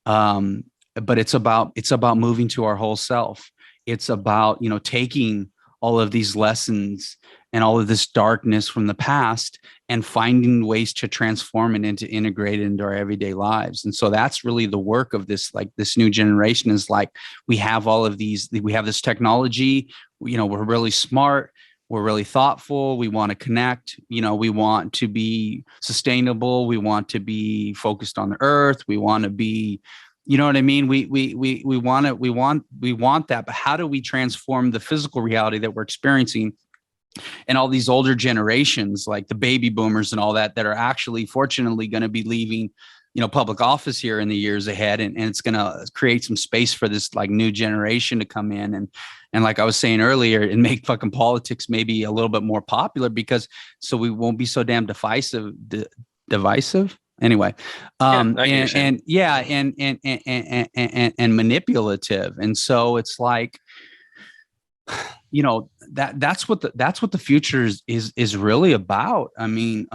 but it's about moving to our whole self. It's about taking all of these lessons and all of this darkness from the past and finding ways to transform it into integrate it into our everyday lives. And so that's really the work of this new generation, is like, we have all of these, we have this technology, we're really smart. We're really thoughtful. We want to connect. We want to be sustainable. We want to be focused on the earth. We want to be, you know what I mean? We want it. We want that. But how do we transform the physical reality that we're experiencing? And all these older generations, like the baby boomers and all that are actually, fortunately, going to be leaving, public office here in the years ahead, and it's going to create some space for this like new generation to come in and like I was saying earlier, and make fucking politics maybe a little bit more popular, because so we won't be so damn divisive. Anyway, and manipulative. And so it's like, that's what the future is really about. I mean,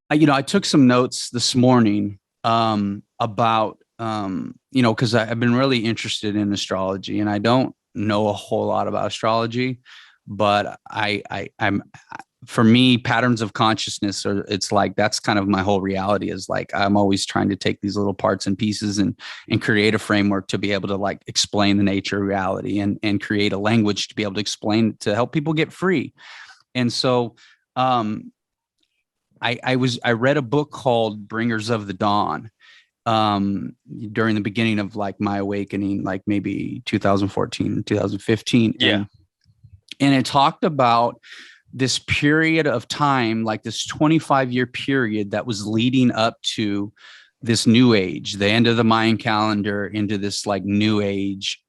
I took some notes this morning about because I've been really interested in astrology, and I don't know a whole lot about astrology, but I'm for me, patterns of consciousness it's like, that's kind of my whole reality, is like, I'm always trying to take these little parts and pieces and create a framework to be able to like explain the nature of reality, and create a language to be able to explain, to help people get free. And so, I read a book called Bringers of the Dawn during the beginning of like my awakening, like maybe 2014, 2015. Yeah. And it talked about this period of time, like this 25-year period that was leading up to this new age, the end of the Mayan calendar, into this like new age,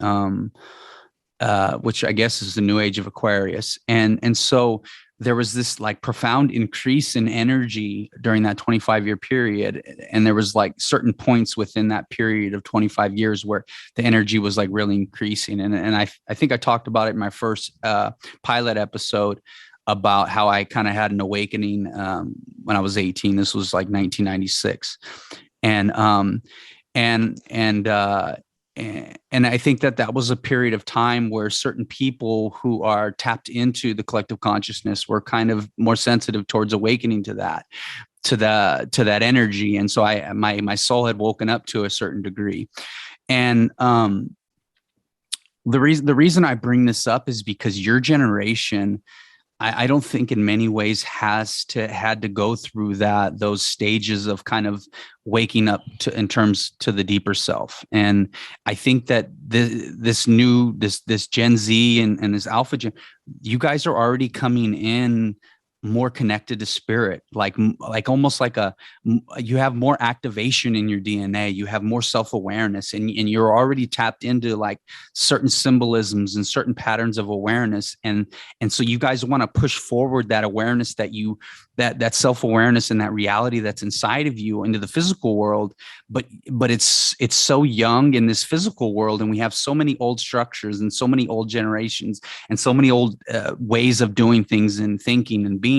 which I guess is the new age of Aquarius. And so there was this like profound increase in energy during that 25-year period. And there was like certain points within that period of 25 years where the energy was like really increasing. And I think I talked about it in my first pilot episode, about how I kind of had an awakening when I was 18. This was like 1996. And I think that was a period of time where certain people who are tapped into the collective consciousness were kind of more sensitive towards awakening to that energy. And so my soul had woken up to a certain degree. And the reason I bring this up is because your generation I don't think in many ways had to go through those stages of kind of waking up to the deeper self. And I think that this Gen Z and this Alpha Gen, you guys are already coming in more connected to spirit, like almost like you have more activation in your DNA, you have more self-awareness, and you're already tapped into like certain symbolisms and certain patterns of awareness. And so you guys want to push forward that awareness that self-awareness and that reality that's inside of you into the physical world. But it's so young in this physical world, and we have so many old structures and so many old generations and so many old ways of doing things and thinking and being,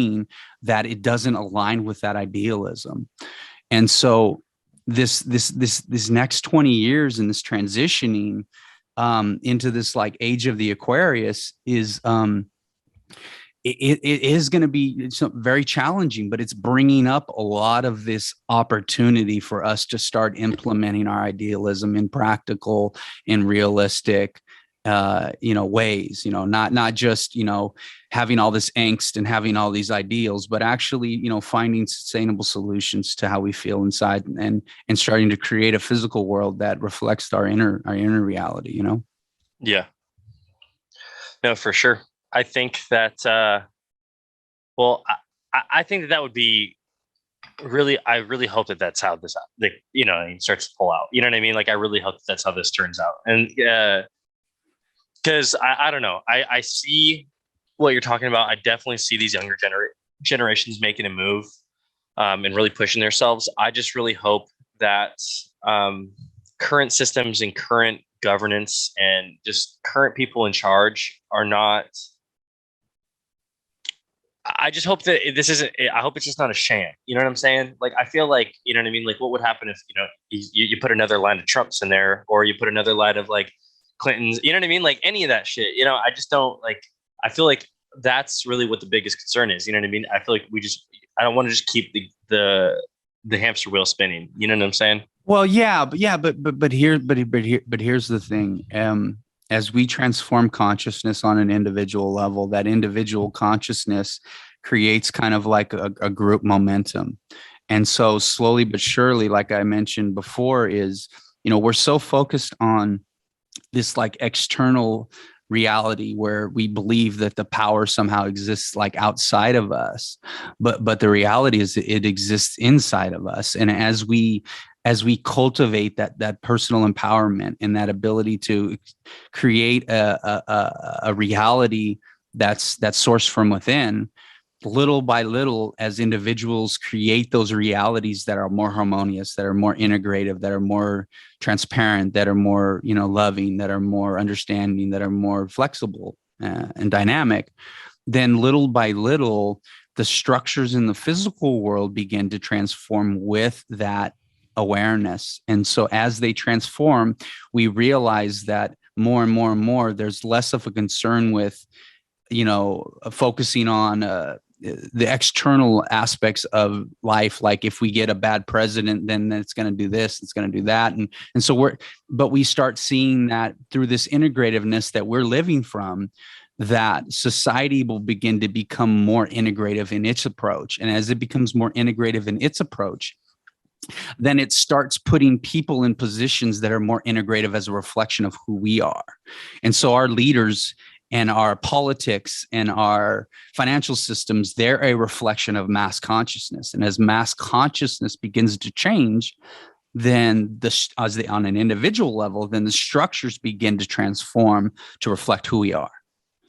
that it doesn't align with that idealism. And so this next 20 years and this transitioning into this like age of the Aquarius is it is going to be very challenging, but it's bringing up a lot of this opportunity for us to start implementing our idealism in practical and realistic ways, not just, having all this angst and having all these ideals, but actually, finding sustainable solutions to how we feel inside and starting to create a physical world that reflects our inner reality, Yeah. No, for sure. I think that, I think that would be really, I really hope that that's how this, it starts to pull out. You know what I mean? Like, I really hope that's how this turns out. And because I don't know, I see what you're talking about. I definitely see these younger generations making a move and really pushing themselves. I just really hope that current systems and current governance and just current people in charge are not. I just hope that this isn't. I hope it's just not a sham. You know what I'm saying? Like, I feel like, you know what I mean. Like, what would happen if you put another line of Trumps in there, or you put another line of like Clintons? You know what I mean? Like, any of that shit. I just don't like. I feel like that's really what the biggest concern is. You know what I mean? I feel like I don't want to just keep the hamster wheel spinning. You know what I'm saying? Well, but here's the thing. As we transform consciousness on an individual level, that individual consciousness creates kind of like a group momentum. And so slowly but surely, like I mentioned before, is, we're so focused on this like external reality where we believe that the power somehow exists like outside of us, but the reality is it exists inside of us. And as we cultivate that personal empowerment and that ability to create a reality that's sourced from within, little by little, as individuals create those realities that are more harmonious, that are more integrative, that are more transparent, that are more, loving, that are more understanding, that are more flexible and dynamic, then little by little, the structures in the physical world begin to transform with that awareness. And so as they transform, we realize that more and more and more, there's less of a concern with, focusing on the external aspects of life. Like, if we get a bad president, then it's going to do this, it's going to do that. And so but we start seeing that through this integrativeness that we're living from, that society will begin to become more integrative in its approach. And as it becomes more integrative in its approach, then it starts putting people in positions that are more integrative as a reflection of who we are. And so our leaders and our politics and our financial systems, they're a reflection of mass consciousness. And as mass consciousness begins to change, then on an individual level, then the structures begin to transform to reflect who we are.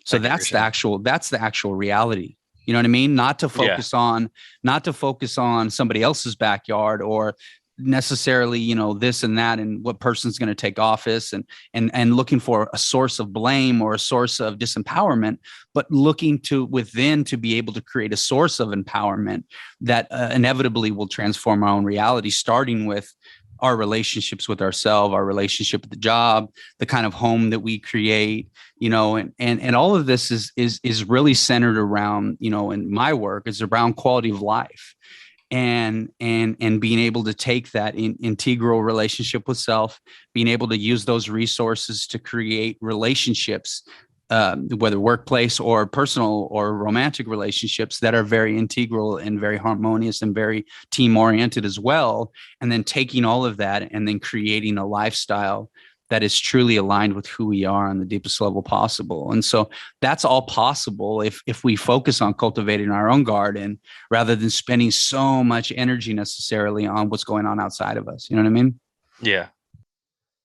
So that's the actual reality. You know what I mean? Not to focus on somebody else's backyard, or necessarily, this and that, and what person's going to take office, and looking for a source of blame or a source of disempowerment, but looking to within to be able to create a source of empowerment that inevitably will transform our own reality, starting with our relationships with ourselves, our relationship with the job, the kind of home that we create, and all of this is really centered around, in my work, is around quality of life, and being able to take that integral relationship with self, being able to use those resources to create relationships whether workplace or personal or romantic relationships that are very integral and very harmonious and very team oriented as well. And then taking all of that and then creating a lifestyle that is truly aligned with who we are on the deepest level possible. And so that's all possible if we focus on cultivating our own garden rather than spending so much energy necessarily on what's going on outside of us. You know what I mean? Yeah.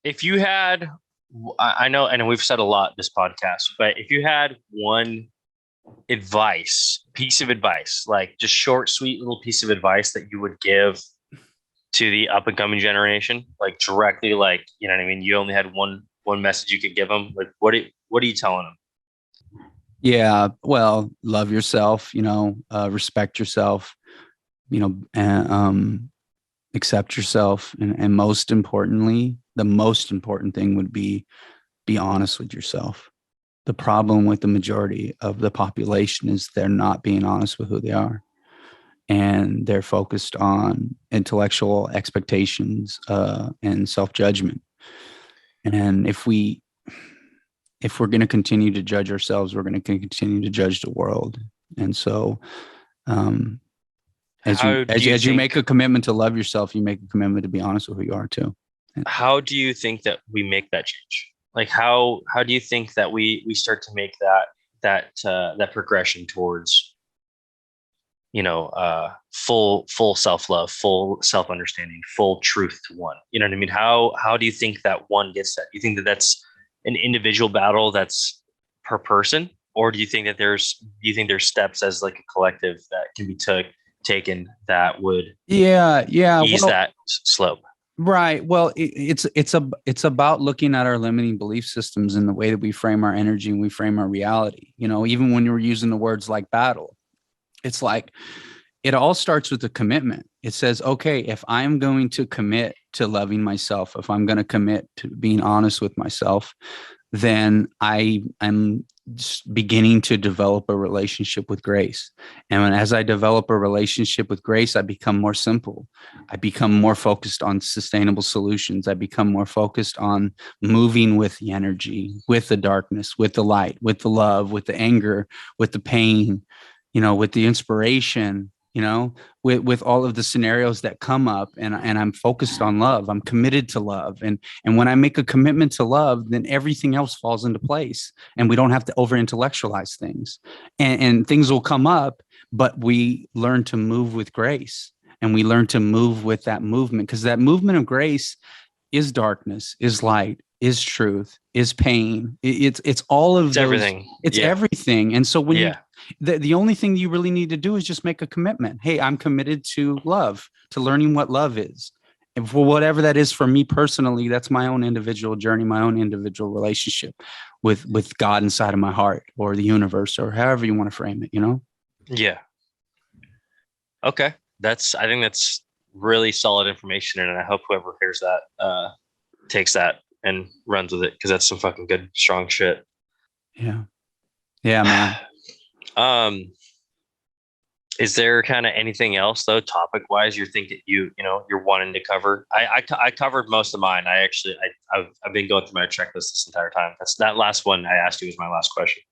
If you had, I know we've said a lot this podcast, but if you had one piece of advice, like just short, sweet little piece of advice that you would give to the up and coming generation, like directly, like, you know what I mean? You only had one message you could give them. Like, what are you telling them? Yeah. Well, love yourself, respect yourself, and, accept yourself. And most importantly, the most important thing would be honest with yourself. The problem with the majority of the population is they're not being honest with who they are. And they're focused on intellectual expectations and self-judgment. And if we're going to continue to judge ourselves, we're going to continue to judge the world. And so, as you make a commitment to love yourself, you make a commitment to be honest with who you are too. How do you think that we make that change? Like, how do you think that we start to make that progression towards, full self-love, full self-understanding, full truth to one? You know what I mean? How do you think that one gets that? Do you think that that's an individual battle that's per person? Or do you think that there's steps as like a collective that can be taken that would ease that slope? Right. Well, it's about looking at our limiting belief systems and the way that we frame our energy and we frame our reality. Even when you're using the words like battle, it's like it all starts with a commitment. It says, okay, if I'm going to commit to loving myself, if I'm going to commit to being honest with myself, then I am just beginning to develop a relationship with grace. And as I develop a relationship with grace, I become more simple. I become more focused on sustainable solutions. I become more focused on moving with the energy, with the darkness, with the light, with the love, with the anger, with the pain, with the inspiration, with all of the scenarios that come up, and I'm focused on love. I'm committed to love. And when I make a commitment to love, then everything else falls into place and we don't have to over intellectualize things, and things will come up, but we learn to move with grace and we learn to move with that movement, because that movement of grace is darkness, is light, is truth, is pain. It's all of those. Everything. It's everything. And so when the only thing you really need to do is just make a commitment. Hey, I'm committed to love, to learning what love is. And for whatever that is for me personally, that's my own individual journey, my own individual relationship with God inside of my heart, or the universe, or however you want to frame it, Yeah. Okay. I think that's really solid information. And I hope whoever hears that takes that and runs with it, because that's some fucking good, strong shit. Yeah. Yeah, man. Is there kind of anything else though, topic wise, you're thinking you're wanting to cover? I covered most of mine. I've been going through my checklist this entire time. That last one I asked you was my last question.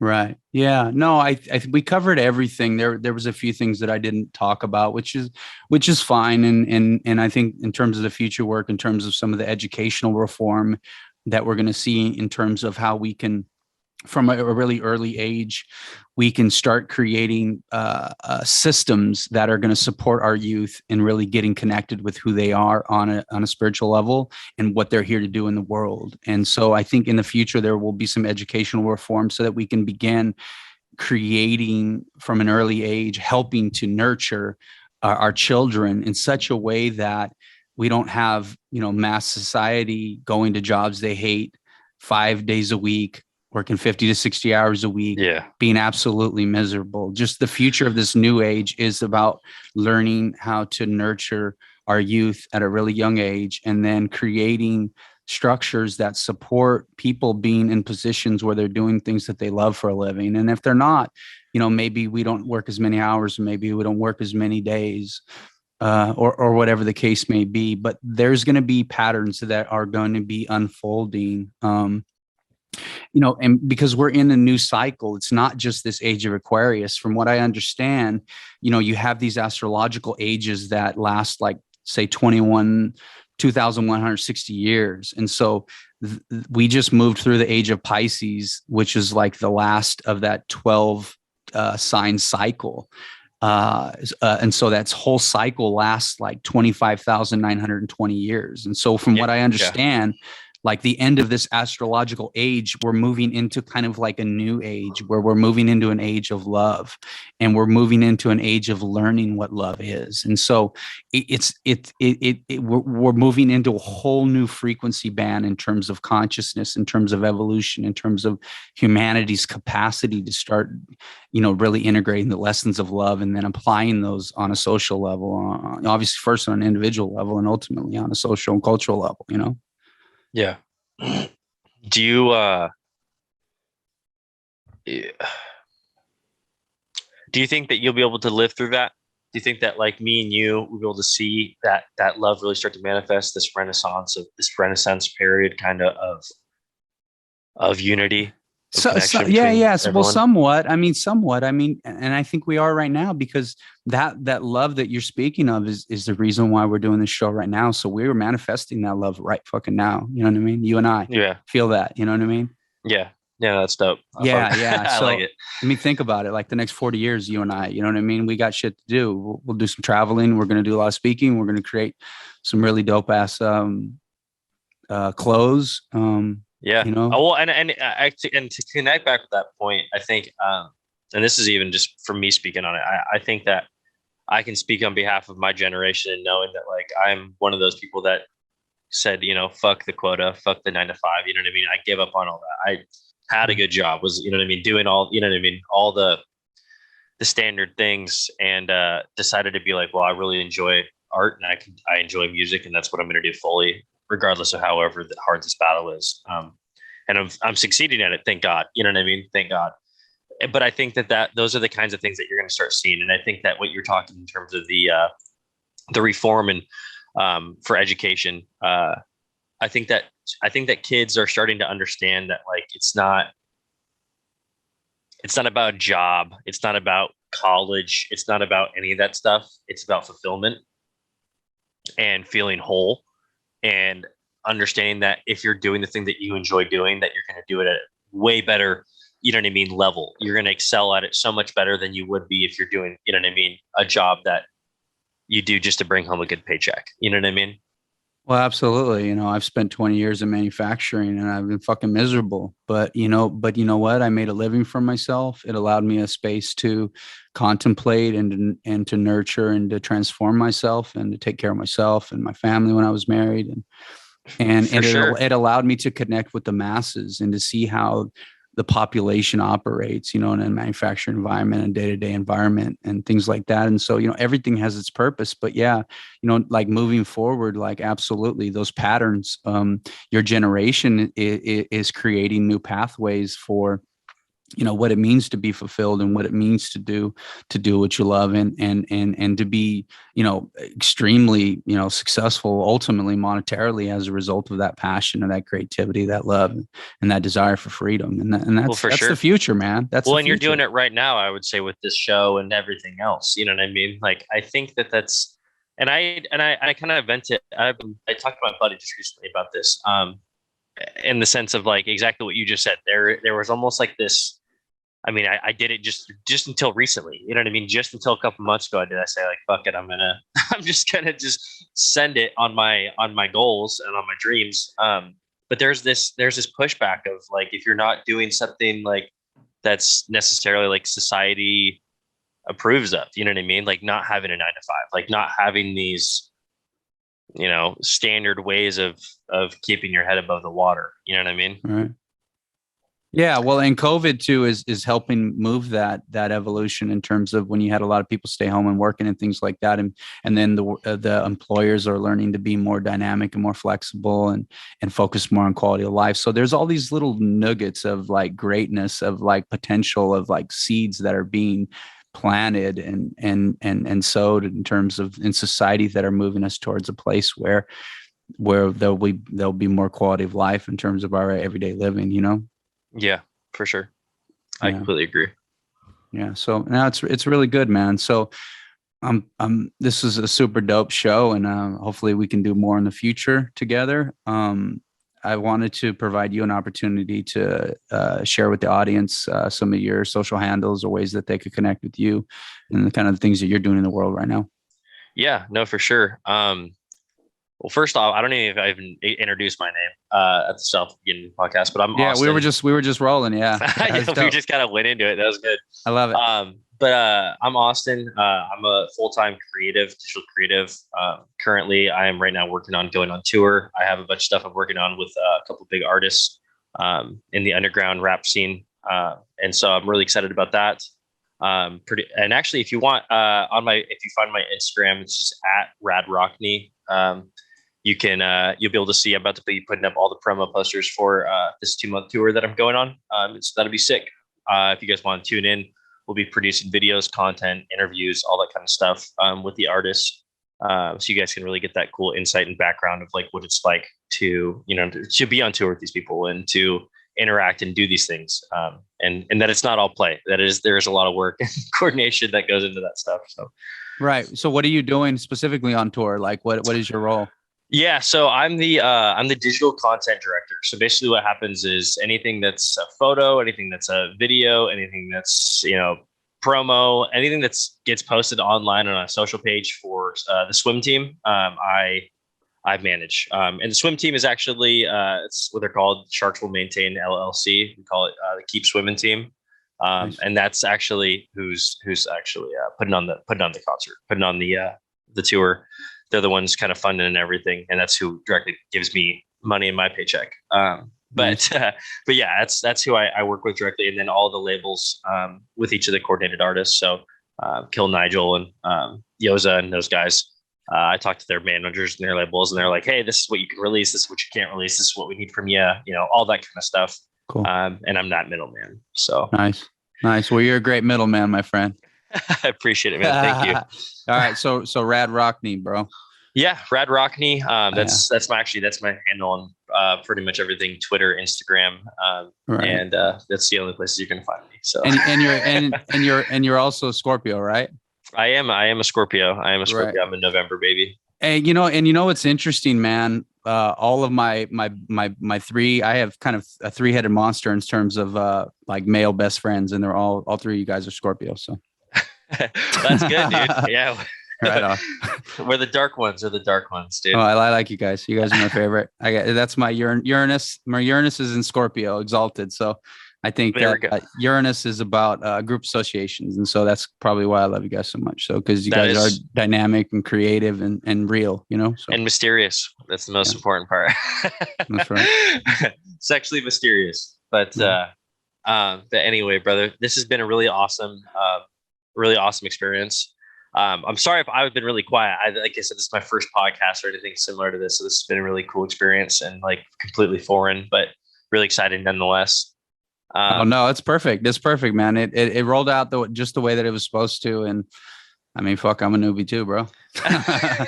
Right. Yeah. No, I we covered everything. There was a few things that I didn't talk about, which is fine. And I think in terms of the future work, in terms of some of the educational reform that we're going to see, in terms of how we can, from a really early age, we can start creating systems that are going to support our youth in really getting connected with who they are on a spiritual level and what they're here to do in the world. And so I think in the future, there will be some educational reform so that we can begin creating from an early age, helping to nurture our children in such a way that we don't have, mass society going to jobs they hate 5 days a week, working 50 to 60 hours a week, being absolutely miserable. Just the future of this new age is about learning how to nurture our youth at a really young age, and then creating structures that support people being in positions where they're doing things that they love for a living. And if they're not, maybe we don't work as many hours, maybe we don't work as many days, or whatever the case may be. But there's going to be patterns that are going to be unfolding, And because we're in a new cycle, it's not just this age of Aquarius. From what I understand, you have these astrological ages that last like, say, 2,160 years. And so we just moved through the age of Pisces, which is like the last of that 12 sign cycle. And so that whole cycle lasts like 25,920 years. And so from what I understand, like the end of this astrological age, we're moving into kind of like a new age where we're moving into an age of love, and we're moving into an age of learning what love is. And so we're moving into a whole new frequency band in terms of consciousness, in terms of evolution, in terms of humanity's capacity to start, really integrating the lessons of love and then applying those on a social level, obviously first on an individual level and ultimately on a social and cultural level, Yeah. Do you think that you'll be able to live through that? Do you think that like me and you will be able to see that love really start to manifest, this renaissance period kind of unity? Well, somewhat. And I think we are right now, because that love that you're speaking of is the reason why we're doing this show right now. So we're manifesting that love right fucking now. You know what I mean? You and I feel that. You know what I mean? Yeah. Yeah, that's dope. I so, like it. Think about it. Like the next 40 years, you and I, you know what I mean? We got shit to do. We'll do some traveling. We're going to do a lot of speaking. We're going to create some really dope ass clothes. Yeah. Well, and to connect back to that point, I think, and this is even just from me speaking on it, I think that I can speak on behalf of my generation and knowing that like I'm one of those people that said, fuck the quota, fuck the 9 to 5. You know what I mean? I gave up on all that. I had a good job, was, doing all, all the standard things, and decided to be like, well, I really enjoy art and I enjoy music, and that's what I'm going to do fully, regardless of however hard this battle is. And I'm succeeding at it. Thank God. You know what I mean? Thank God. But I think that those are the kinds of things that you're going to start seeing. And I think that what you're talking in terms of the reform and for education, I think that kids are starting to understand that like, it's not about a job. It's not about college. It's not about any of that stuff. It's about fulfillment and feeling whole, and understanding that if you're doing the thing that you enjoy doing, that you're going to do it at a way better, level. You're going to excel at it so much better than you would be if you're doing, a job that you do just to bring home a good paycheck. You know what I mean? Well, absolutely. I've spent 20 years in manufacturing and I've been fucking miserable, but you know what? I made a living for myself. It allowed me a space to contemplate and to nurture and to transform myself and to take care of myself and my family when I was married. It allowed me to connect with the masses and to see how the population operates, in a manufacturing environment and day-to-day environment and things like that. And so, everything has its purpose, but like moving forward, like absolutely those patterns, your generation is creating new pathways for, what it means to be fulfilled and what it means to do what you love and to be, extremely, successful ultimately monetarily as a result of that passion and that creativity, that love and that desire for freedom. And that's the future, man. And you're doing it right now, I would say, with this show and everything else. You know what I mean? Like, I think that's, and I kind of vented. I talked to my buddy just recently about this, in the sense of like exactly what you just said. There was almost like this. I mean, I did it just until recently. You know what I mean? Just until a couple months ago, I say like, fuck it, I'm just gonna send it on my goals and on my dreams. But there's this pushback of like, if you're not doing something like that's necessarily like society approves of, you know what I mean? Like not having a 9 to 5, like not having these, standard ways of keeping your head above the water. You know what I mean? Right. Yeah, well, and COVID too is helping move that evolution in terms of when you had a lot of people stay home and working and things like that, and then the employers are learning to be more dynamic and more flexible and focus more on quality of life. So there's all these little nuggets of like greatness, of like potential, of like seeds that are being planted and sowed in terms of in society that are moving us towards a place where there'll be more quality of life in terms of our everyday living. Yeah, for sure. I completely agree. Yeah. So now it's really good, man. So this is a super dope show, and hopefully we can do more in the future together. I wanted to provide you an opportunity to share with the audience some of your social handles or ways that they could connect with you and the kind of things that you're doing in the world right now. Yeah, no, for sure. Well, first off, I don't know if I even introduced my name at the Self Beginning podcast, but I'm Austin. we were just rolling. Yeah, we just kind of went into it. That was good. I love it. But I'm Austin. I'm a full-time digital creative. Currently, I am right now working on going on tour. I have a bunch of stuff I'm working on with a couple of big artists in the underground rap scene, and so I'm really excited about that. And actually, if you want, if you find my Instagram, it's just at radrockney. You'll be able to see I'm about to be putting up all the promo posters for this 2-month tour that I'm going on. So that'll be sick. If you guys want to tune in, we'll be producing videos, content, interviews, all that kind of stuff with the artists. So you guys can really get that cool insight and background of like what it's like to be on tour with these people and to interact and do these things. And that it's not all play. There's a lot of work and coordination that goes into that stuff. So. Right. So what are you doing specifically on tour? Like what is your role? Yeah, so I'm the digital content director. So basically what happens is anything that's a photo, anything that's a video, anything that's, promo, anything that gets posted online on a social page for the swim team, I manage. And the swim team is actually, it's what they're called, Sharks Will Maintain LLC. We call it the Keep Swimming team. Nice. And that's actually who's actually putting on the concert, putting on the tour. They're the ones kind of funding and everything, and that's who directly gives me money in my paycheck. But yeah, that's who I work with directly, and then all the labels with each of the coordinated artists. So Kill Nigel and Yoza and those guys. I talk to their managers and their labels, and they're like, "Hey, this is what you can release. This is what you can't release. This is what we need from you. All that kind of stuff." Cool. And I'm that middleman. So nice. Well, you're a great middleman, my friend. I appreciate it, man. Thank you. All right. So Rad Rockney, bro. Yeah. Rad Rockney. That's my handle on pretty much everything, Twitter, Instagram. Right. And that's the only places you can find me. So, and you're also a Scorpio, right? I am a Scorpio. Right. I'm a November baby. And what's interesting, man, all of my three, I have kind of a 3-headed monster in terms of like male best friends, and they're all three of you guys are Scorpio. So that's good, dude. Yeah. Right on. We're the dark ones, dude. Oh, I like you guys. You guys are my favorite. That's my Uranus. My Uranus is in Scorpio, exalted. So I think that Uranus is about group associations. And so that's probably why I love you guys so much. So, because you guys are dynamic and creative and real, so. And mysterious. That's the most important part. That's right. Sexually mysterious. But anyway, brother, this has been a really awesome experience. I'm sorry if I've been really quiet. Like I said, this is my first podcast or anything similar to this. So this has been a really cool experience and like completely foreign, but really exciting nonetheless. Oh no, it's perfect. It's perfect, man. It rolled out just the way that it was supposed to. And I mean, fuck, I'm a newbie too, bro. I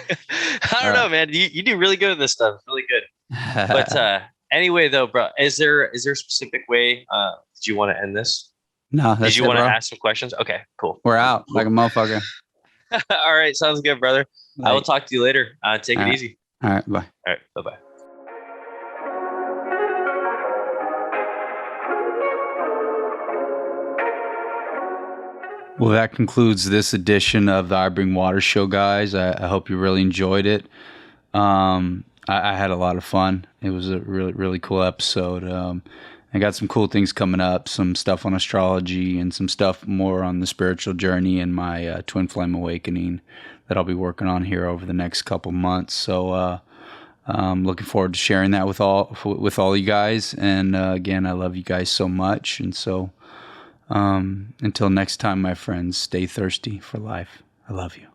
don't know, man. You do really good at this stuff. Really good. But anyway, though, bro, is there a specific way did you want to end this? No. Did you want to ask some questions? Okay, cool. We're out like a motherfucker. All right, sounds good, brother. I will talk to you later. Take it easy. All right, bye. All right, bye-bye. Well, that concludes this edition of the I Bring Water Show, guys. I hope you really enjoyed it. I had a lot of fun. It was a really, really cool episode. I got some cool things coming up, some stuff on astrology and some stuff more on the spiritual journey and my twin flame awakening that I'll be working on here over the next couple months. So I'm looking forward to sharing that with all you guys. And again, I love you guys so much. And so until next time, my friends, stay thirsty for life. I love you.